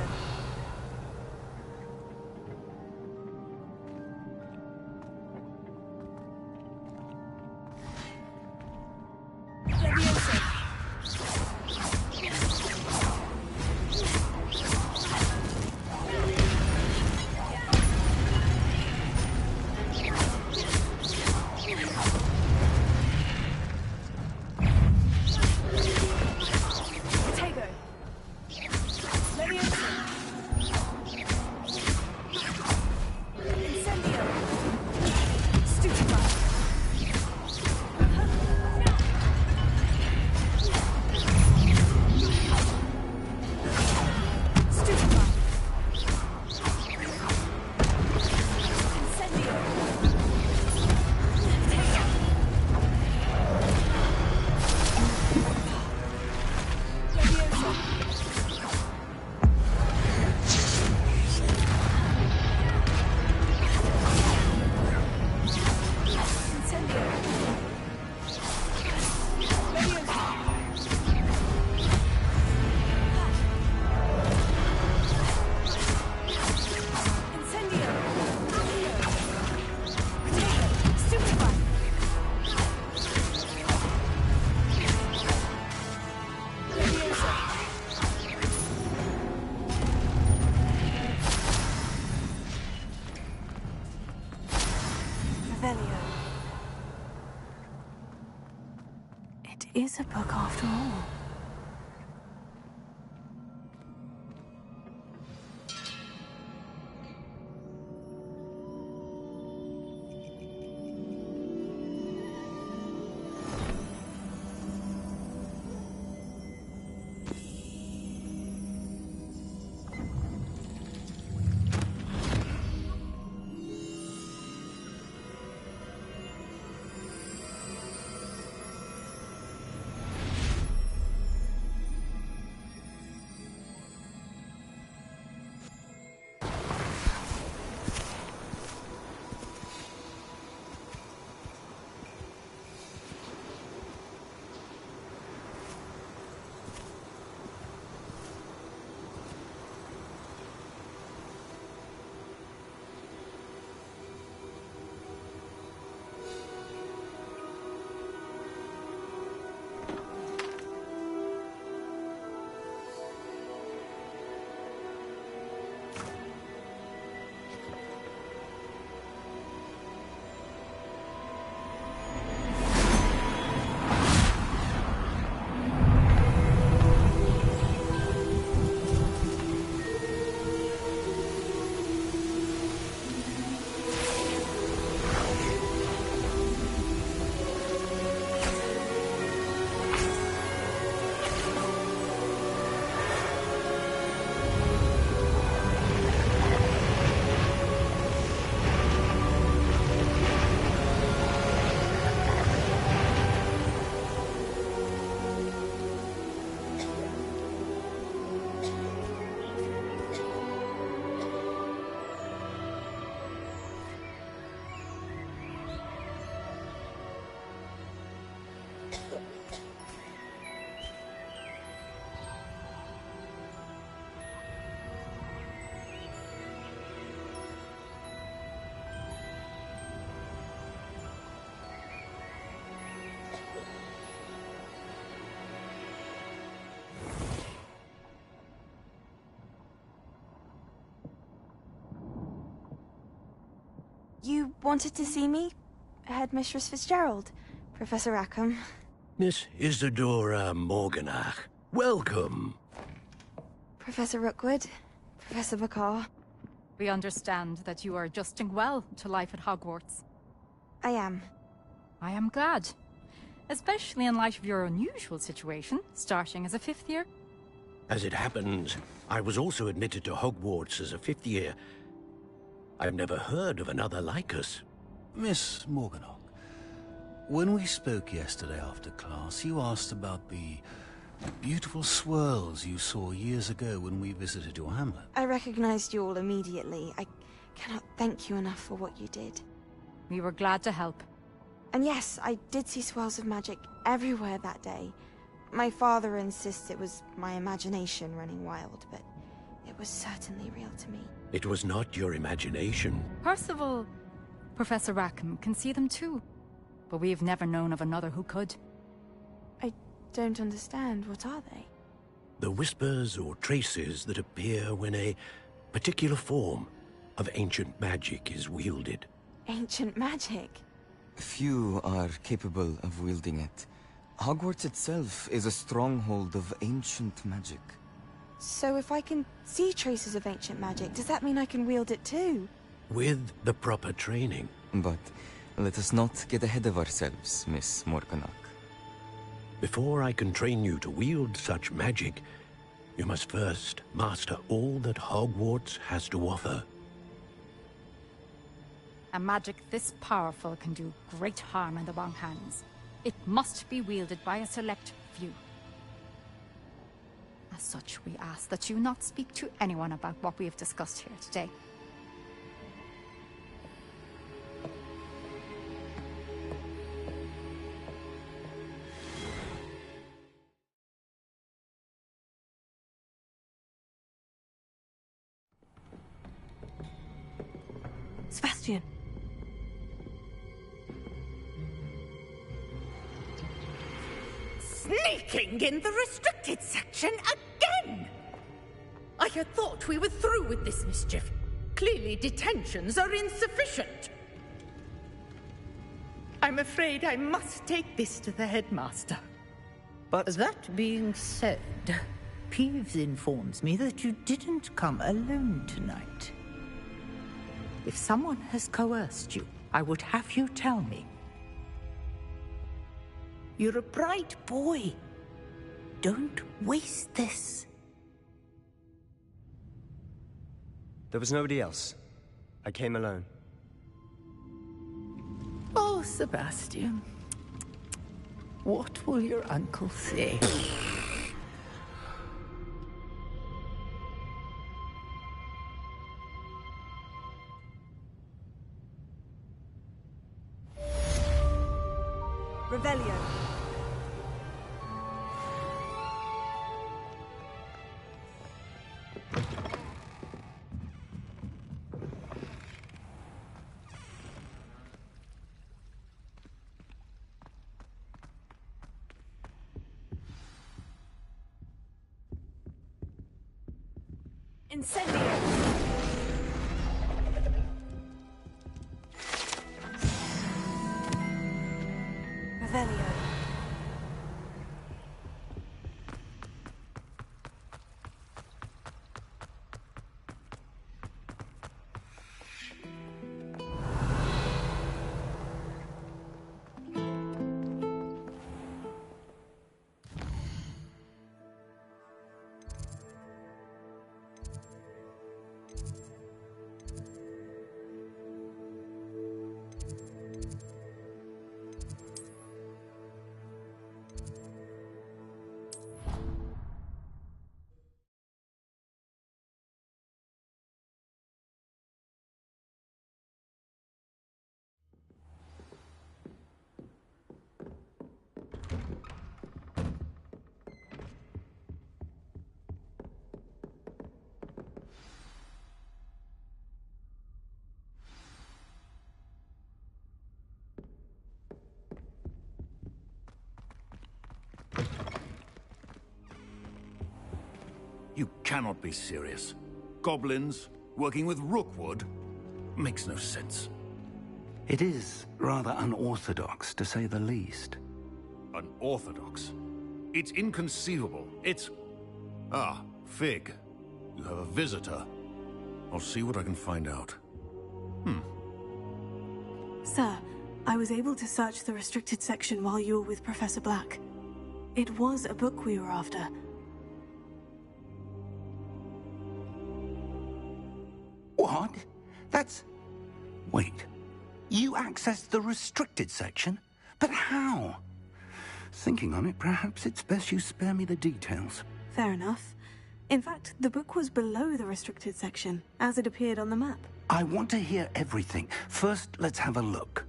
It is a book after all. You wanted to see me? Headmistress Fitzgerald, Professor Rackham. Miss Isadora Morganach, welcome. Professor Rookwood, Professor Bakar. We understand that you are adjusting well to life at Hogwarts. I am. I am glad. Especially in light of your unusual situation, starting as a 5th year. As it happens, I was also admitted to Hogwarts as a 5th year. I've never heard of another like us. Miss Morganach, when we spoke yesterday after class, you asked about the beautiful swirls you saw years ago when we visited your hamlet. I recognized you all immediately. I cannot thank you enough for what you did. We were glad to help. And yes, I did see swirls of magic everywhere that day. My father insists it was my imagination running wild, but it was certainly real to me. It was not your imagination. Percival, Professor Rackham can see them too. But we've never known of another who could. I don't understand. What are they? The whispers or traces that appear when a particular form of ancient magic is wielded. Ancient magic? Few are capable of wielding it. Hogwarts itself is a stronghold of ancient magic. So if I can see traces of ancient magic, does that mean I can wield it too? With the proper training. But let us not get ahead of ourselves, Miss Morganach. Before I can train you to wield such magic, you must first master all that Hogwarts has to offer. A magic this powerful can do great harm in the wrong hands. It must be wielded by a select few. As such, we ask that you not speak to anyone about what we have discussed here today. Sebastian. Sneaking in the restricted section again! I had thought we were through with this mischief. Clearly detentions are insufficient. I'm afraid I must take this to the headmaster. But that being said, Peeves informs me that you didn't come alone tonight. If someone has coerced you, I would have you tell me. You're a bright boy. Don't waste this. There was nobody else. I came alone. Oh, Sebastian. What will your uncle say? Revelio. Incendio! Revelio. You cannot be serious. Goblins working with Rookwood makes no sense. It is rather unorthodox, to say the least. Unorthodox? It's inconceivable. It's... Ah, Fig. You have a visitor. I'll see what I can find out. Sir, I was able to search the restricted section while you were with Professor Black. It was a book we were after. What? That's... Wait. You accessed the restricted section? But how? Thinking on it, perhaps it's best you spare me the details. Fair enough. In fact, the book was below the restricted section, as it appeared on the map. I want to hear everything. First, let's have a look.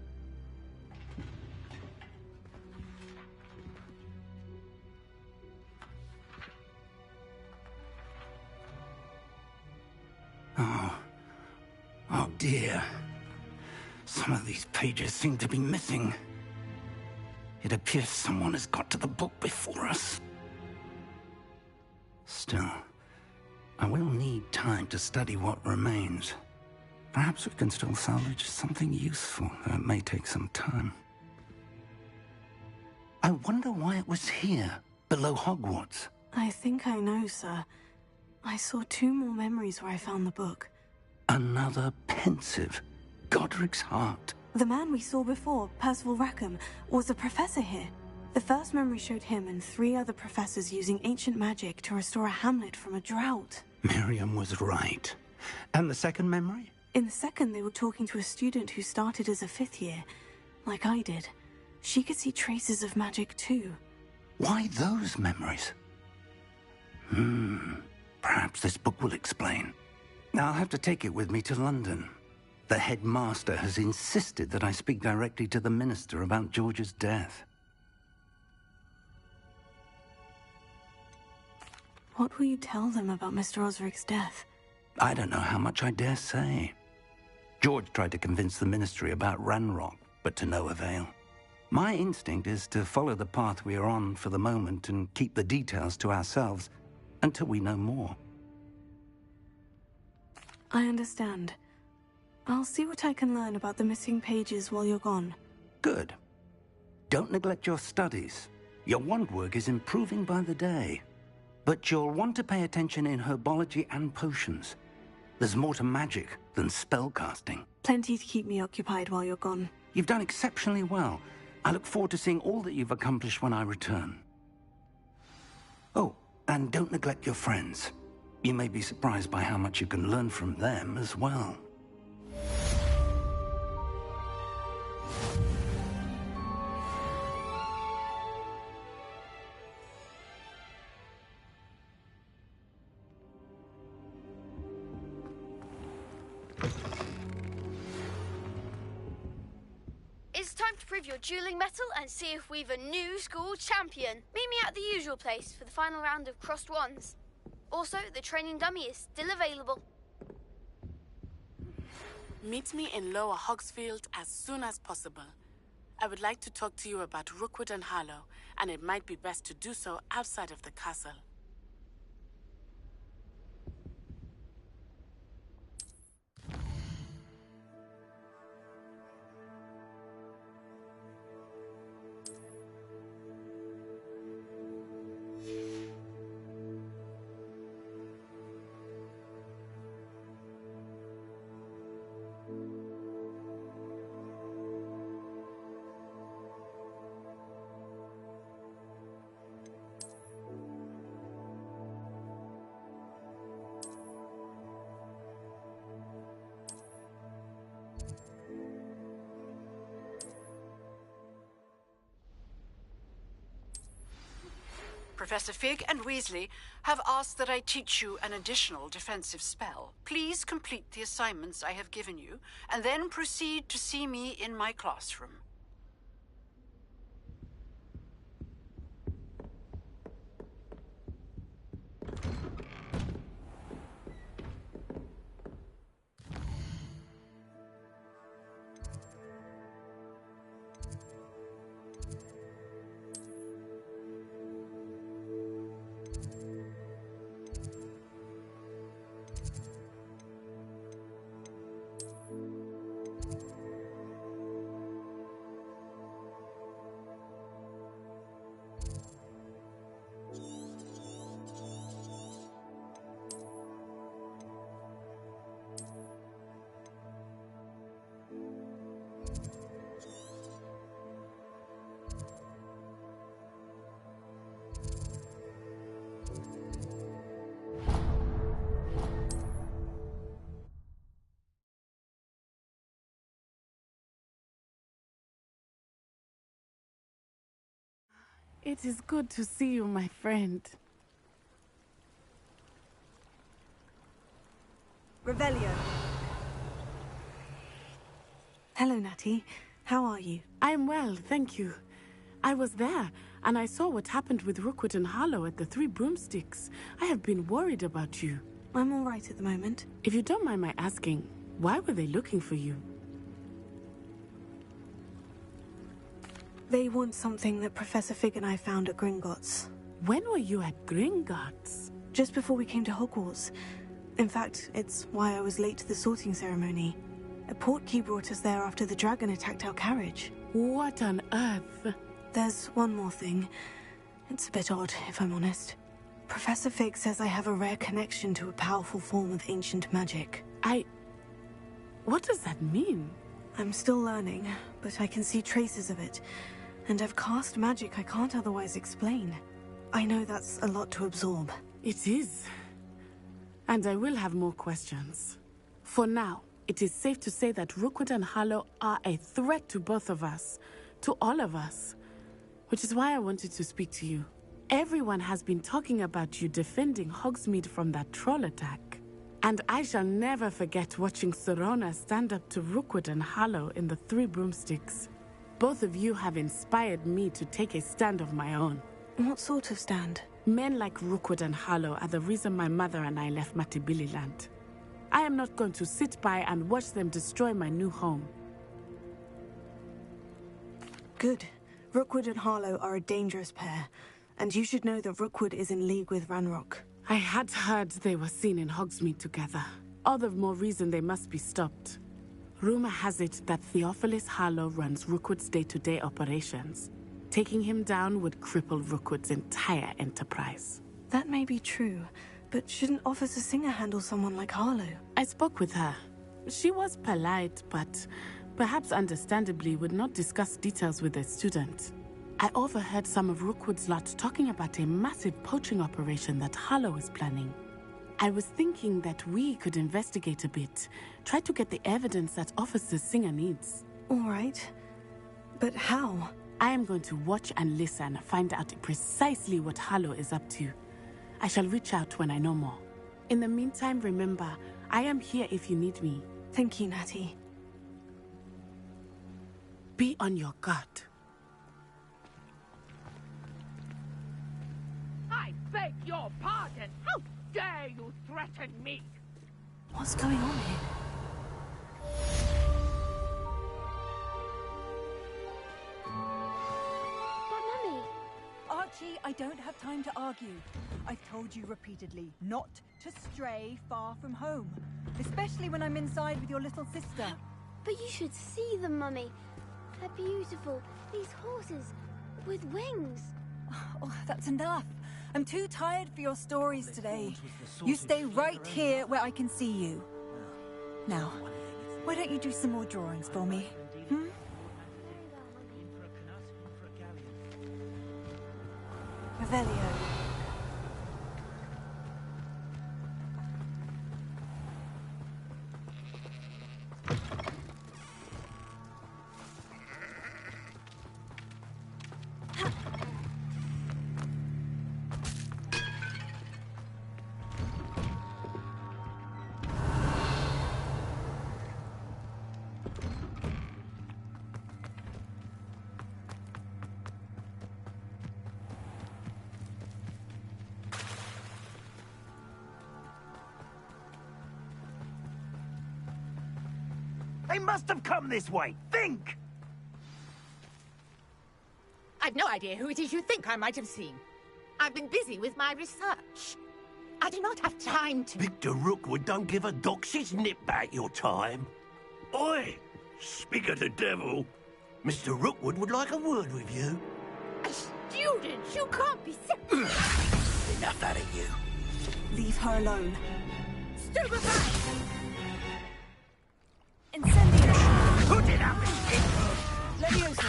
Oh dear. Some of these pages seem to be missing. It appears someone has got to the book before us. Still, I will need time to study what remains. Perhaps we can still salvage something useful, though it may take some time. I wonder why it was here, below Hogwarts. I think I know, sir. I saw 2 more memories where I found the book. Another pensive. Godric's heart. The man we saw before, Percival Rackham, was a professor here. The first memory showed him and 3 other professors using ancient magic to restore a hamlet from a drought. Miriam was right. And the second memory? In the second, they were talking to a student who started as a 5th year, like I did. She could see traces of magic too. Why those memories? Perhaps this book will explain. I'll have to take it with me to London. The headmaster has insisted that I speak directly to the minister about George's death. What will you tell them about Mr. Osric's death? I don't know how much I dare say. George tried to convince the ministry about Ranrock, but to no avail. My instinct is to follow the path we are on for the moment and keep the details to ourselves until we know more. I understand. I'll see what I can learn about the missing pages while you're gone. Good. Don't neglect your studies. Your wand work is improving by the day. But you'll want to pay attention in herbology and potions. There's more to magic than spellcasting. Plenty to keep me occupied while you're gone. You've done exceptionally well. I look forward to seeing all that you've accomplished when I return. Oh, and don't neglect your friends. You may be surprised by how much you can learn from them as well. It's time to prove your dueling mettle and see if we've a new school champion. Meet me at the usual place for the final round of crossed wands. Also, the training dummy is still available. Meet me in Lower Hogsfield as soon as possible. I would like to talk to you about Rookwood and Harlow, and it might be best to do so outside of the castle. Professor Fig and Weasley have asked that I teach you an additional defensive spell. Please complete the assignments I have given you, and then proceed to see me in my classroom. It is good to see you, my friend. Revelio. Hello, Natty. How are you? I'm well, thank you. I was there, and I saw what happened with Rookwood and Harlow at the Three Broomsticks. I have been worried about you. I'm all right at the moment. If you don't mind my asking, why were they looking for you? They want something that Professor Fig and I found at Gringotts. When were you at Gringotts? Just before we came to Hogwarts. In fact, it's why I was late to the sorting ceremony. A portkey brought us there after the dragon attacked our carriage. What on earth? There's one more thing. It's a bit odd, if I'm honest. Professor Fig says I have a rare connection to a powerful form of ancient magic. What does that mean? I'm still learning, but I can see traces of it. And I've cast magic I can't otherwise explain. I know that's a lot to absorb. It is. And I will have more questions. For now, it is safe to say that Rookwood and Harlow are a threat to both of us. To all of us. Which is why I wanted to speak to you. Everyone has been talking about you defending Hogsmeade from that troll attack. And I shall never forget watching Serona stand up to Rookwood and Harlow in the Three Broomsticks. Both of you have inspired me to take a stand of my own. What sort of stand? Men like Rookwood and Harlow are the reason my mother and I left Matibililand. I am not going to sit by and watch them destroy my new home. Good. Rookwood and Harlow are a dangerous pair, and you should know that Rookwood is in league with Ranrock. I had heard they were seen in Hogsmeade together. All the more reason they must be stopped. Rumor has it that Theophilus Harlow runs Rookwood's day-to-day operations. Taking him down would cripple Rookwood's entire enterprise. That may be true, but shouldn't Officer Singer handle someone like Harlow? I spoke with her. She was polite, but perhaps understandably would not discuss details with a student. I overheard some of Rookwood's lot talking about a massive poaching operation that Harlow is planning. I was thinking that we could investigate a bit, try to get the evidence that Officer Singer needs. All right. But how? I am going to watch and listen, find out precisely what Harlow is up to. I shall reach out when I know more. In the meantime, remember, I am here if you need me. Thank you, Natty. Be on your guard. I beg your pardon. How dare you threaten me? What's going on here? But Mummy... Archie, I don't have time to argue. I've told you repeatedly not to stray far from home. Especially when I'm inside with your little sister. But you should see them, Mummy. They're beautiful. These horses with wings. Oh, that's enough. I'm too tired for your stories today. You stay right here where I can see you. Now, why don't you do some more drawings for me? Revelio. They must have come this way. Think! I've no idea who it is you think I might have seen. I've been busy with my research. I do not have time to... Victor Rookwood don't give a doxy's nip back your time. Oi! Speak of the devil. Mr. Rookwood would like a word with you. A student? You can't be so... Enough out of you. Leave her alone. Stupefy! Incendio! Put it up! Leviosa!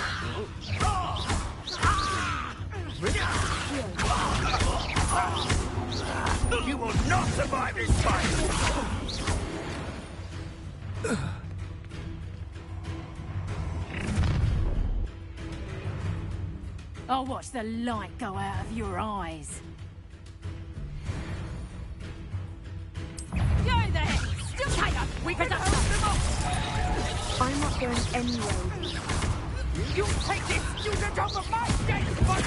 You will not survive this fight! I'll watch the light go out of your eyes. You there! Still Taylor! We better hold them off! I'm not going anywhere with you. You take this student off of my dead body!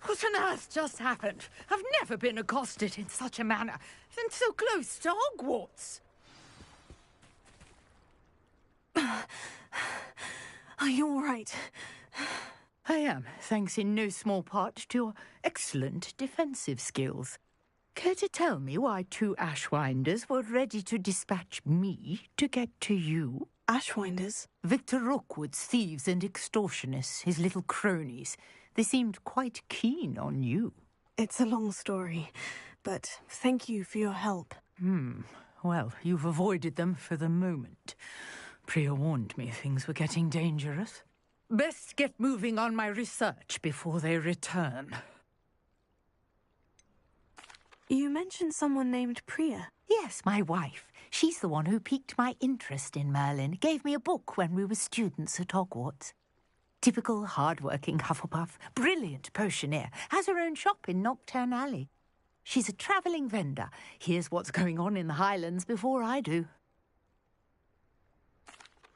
What on earth just happened? I've never been accosted in such a manner, and so close to Hogwarts. Are you all right? I am, thanks in no small part to your excellent defensive skills. Care to tell me why 2 Ashwinders were ready to dispatch me to get to you? Ashwinders? Victor Rookwood's thieves and extortionists, his little cronies. They seemed quite keen on you. It's a long story, but thank you for your help. Well, you've avoided them for the moment. Priya warned me things were getting dangerous. Best get moving on my research before they return. You mentioned someone named Priya. Yes, my wife. She's the one who piqued my interest in Merlin. Gave me a book when we were students at Hogwarts. Typical hard-working Hufflepuff, brilliant potioneer, has her own shop in Knockturn Alley. She's a travelling vendor. Hears what's going on in the Highlands before I do.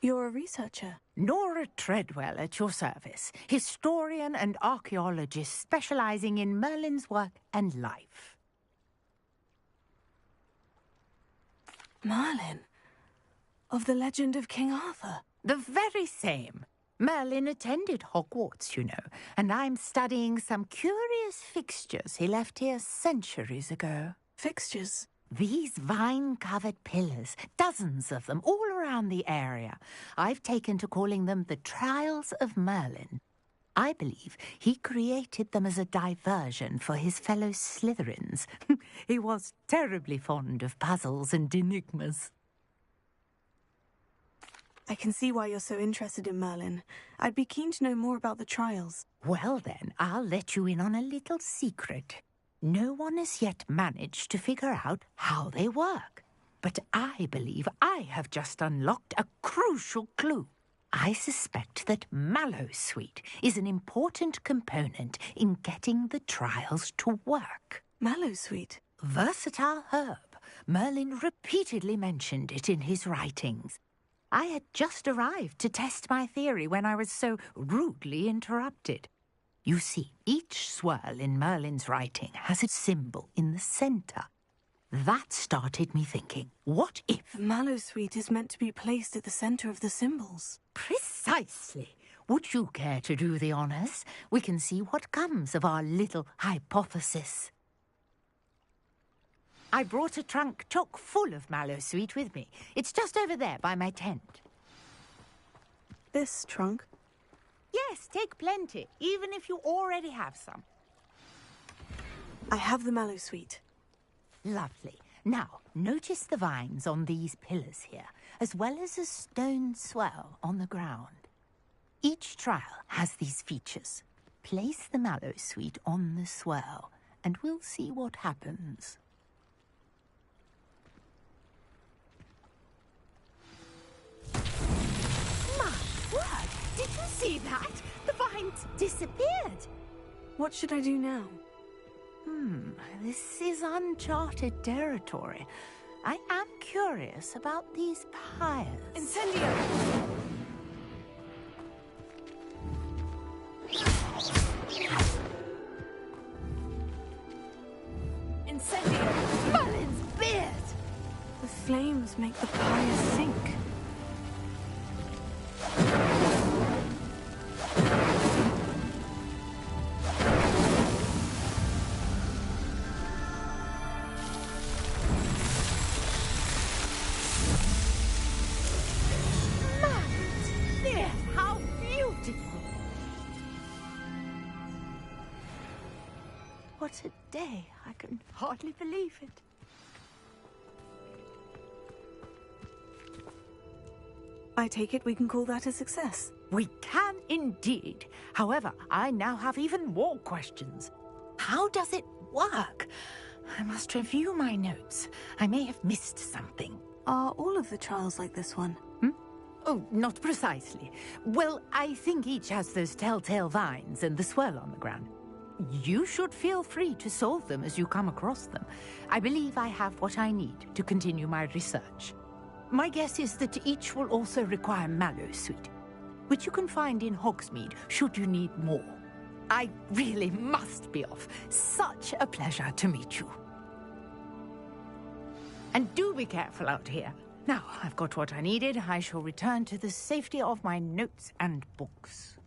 You're a researcher? Nora Treadwell at your service. Historian and archaeologist specialising in Merlin's work and life. Merlin? Of the legend of King Arthur? The very same. Merlin attended Hogwarts, you know, and I'm studying some curious fixtures he left here centuries ago. Fixtures? These vine-covered pillars, dozens of them, all around the area. I've taken to calling them the Trials of Merlin. I believe he created them as a diversion for his fellow Slytherins. He was terribly fond of puzzles and enigmas. I can see why you're so interested in Merlin. I'd be keen to know more about the trials. Well then, I'll let you in on a little secret. No one has yet managed to figure out how they work. But I believe I have just unlocked a crucial clue. I suspect that Mallowsweet is an important component in getting the trials to work. Mallowsweet? Versatile herb. Merlin repeatedly mentioned it in his writings. I had just arrived to test my theory when I was so rudely interrupted. You see, each swirl in Merlin's writing has a symbol in the centre. That started me thinking, what if... Mallowsweet is meant to be placed at the centre of the symbols. Precisely. Would you care to do the honours? We can see what comes of our little hypothesis. I brought a trunk chock full of Mallowsweet with me. It's just over there by my tent. This trunk? Yes, take plenty, even if you already have some. I have the Mallowsweet. Lovely. Now, notice the vines on these pillars here, as well as a stone swell on the ground. Each trial has these features. Place the Mallowsweet on the swell, and we'll see what happens. My word! Did you see that? The vines disappeared. What should I do now? This is uncharted territory. I am curious about these pyres. Incendio! Incendio! Merlin's beard! The flames make the pyres sink. What a day. I can hardly believe it. I take it we can call that a success. We can't indeed. However, I now have even more questions. How does it work? I must review my notes. I may have missed something. Are all of the trials like this one? Oh, not precisely. Well, I think each has those telltale vines and the swirl on the ground. You should feel free to solve them as you come across them. I believe I have what I need to continue my research. My guess is that each will also require mallow sweet, which you can find in Hogsmeade should you need more. I really must be off. Such a pleasure to meet you. And do be careful out here. Now, I've got what I needed. I shall return to the safety of my notes and books.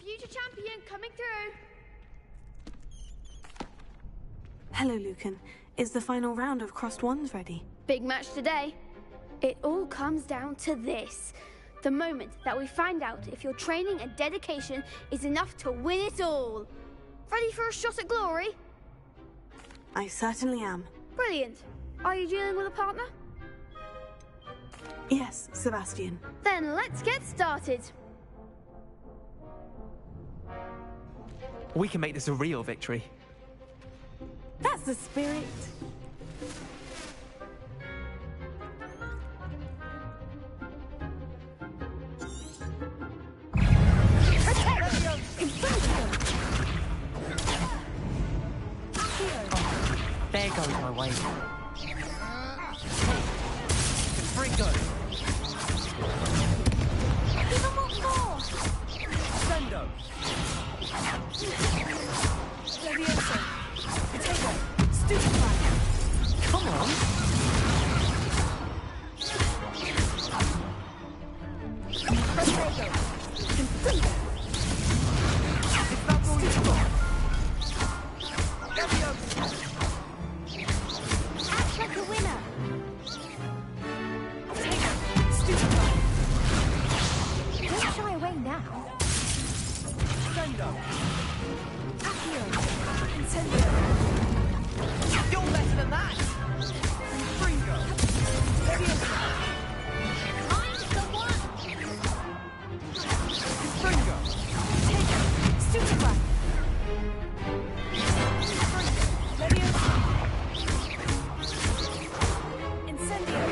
Future champion coming through. Hello, Lucan. Is the final round of Crossed Wands ready? Big match today. It all comes down to this. The moment that we find out if your training and dedication is enough to win it all. Ready for a shot at glory? I certainly am. Brilliant. Are you dealing with a partner? Yes, Sebastian. Then let's get started. We can make this a real victory. That's the spirit. There goes my way. Fringo! Even more! Sendo! Levioso! Potato! Stupefy! Come on! Frustrago! Confringo! If that's all you've got! Levioso! Act like a winner! Potato! Stupefy! Don't shy away now! Sendo! Accio! Incendio! You're better than that! Fringo! Levioso! I'm the one! Fringo! Potato! Stupefy! Levioso! Incendio!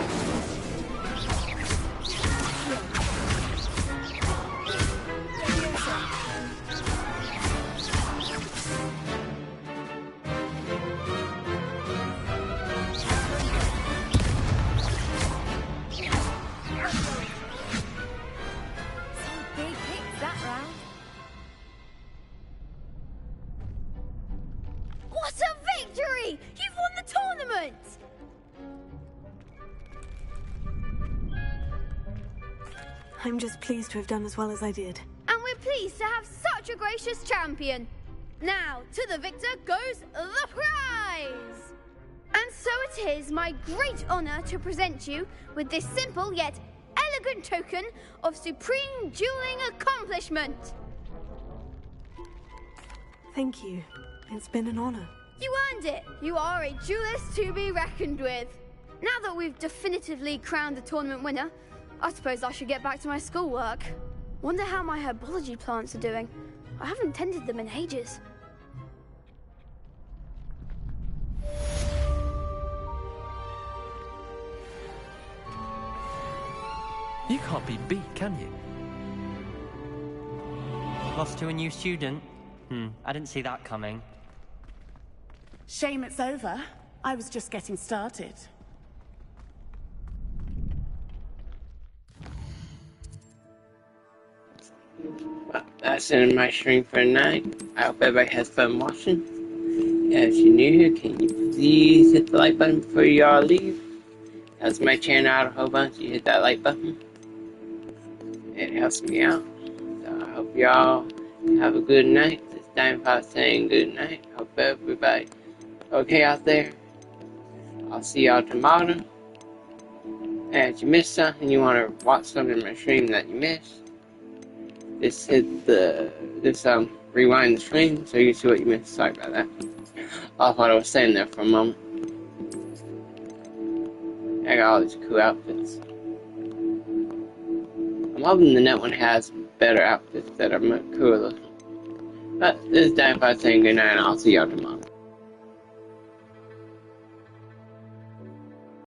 Levioso! Some big hits that round. What a victory! You've won the tournament! I'm just pleased to have done as well as I did. And we're pleased to have such a gracious champion. Now, to the victor goes the prize! And so it is my great honor to present you with this simple yet elegant token of supreme dueling accomplishment. Thank you. It's been an honor. You earned it. You are a duelist to be reckoned with. Now that we've definitively crowned the tournament winner, I suppose I should get back to my schoolwork. Wonder how my herbology plants are doing. I haven't tended them in ages. You can't be beat, can you? Lost to a new student? I didn't see that coming. Shame it's over. I was just getting started. Well, that's the end of my stream for tonight. I hope everybody has fun watching. If you're new here, can you please hit the like button before you all leave? Helps my channel out a whole bunch. You hit that like button. It helps me out. So I hope y'all have a good night. It's Diamond saying good night. Hope everybody okay out there. I'll see y'all tomorrow. And if you missed something, you want to watch something in my stream that you missed, just hit rewind the stream so you can see what you missed. Sorry about that. I thought I was staying there for a moment. I got all these cool outfits. I'm hoping the net one has better outfits that are much cooler. But this is Diamond saying good night, and I'll see y'all tomorrow.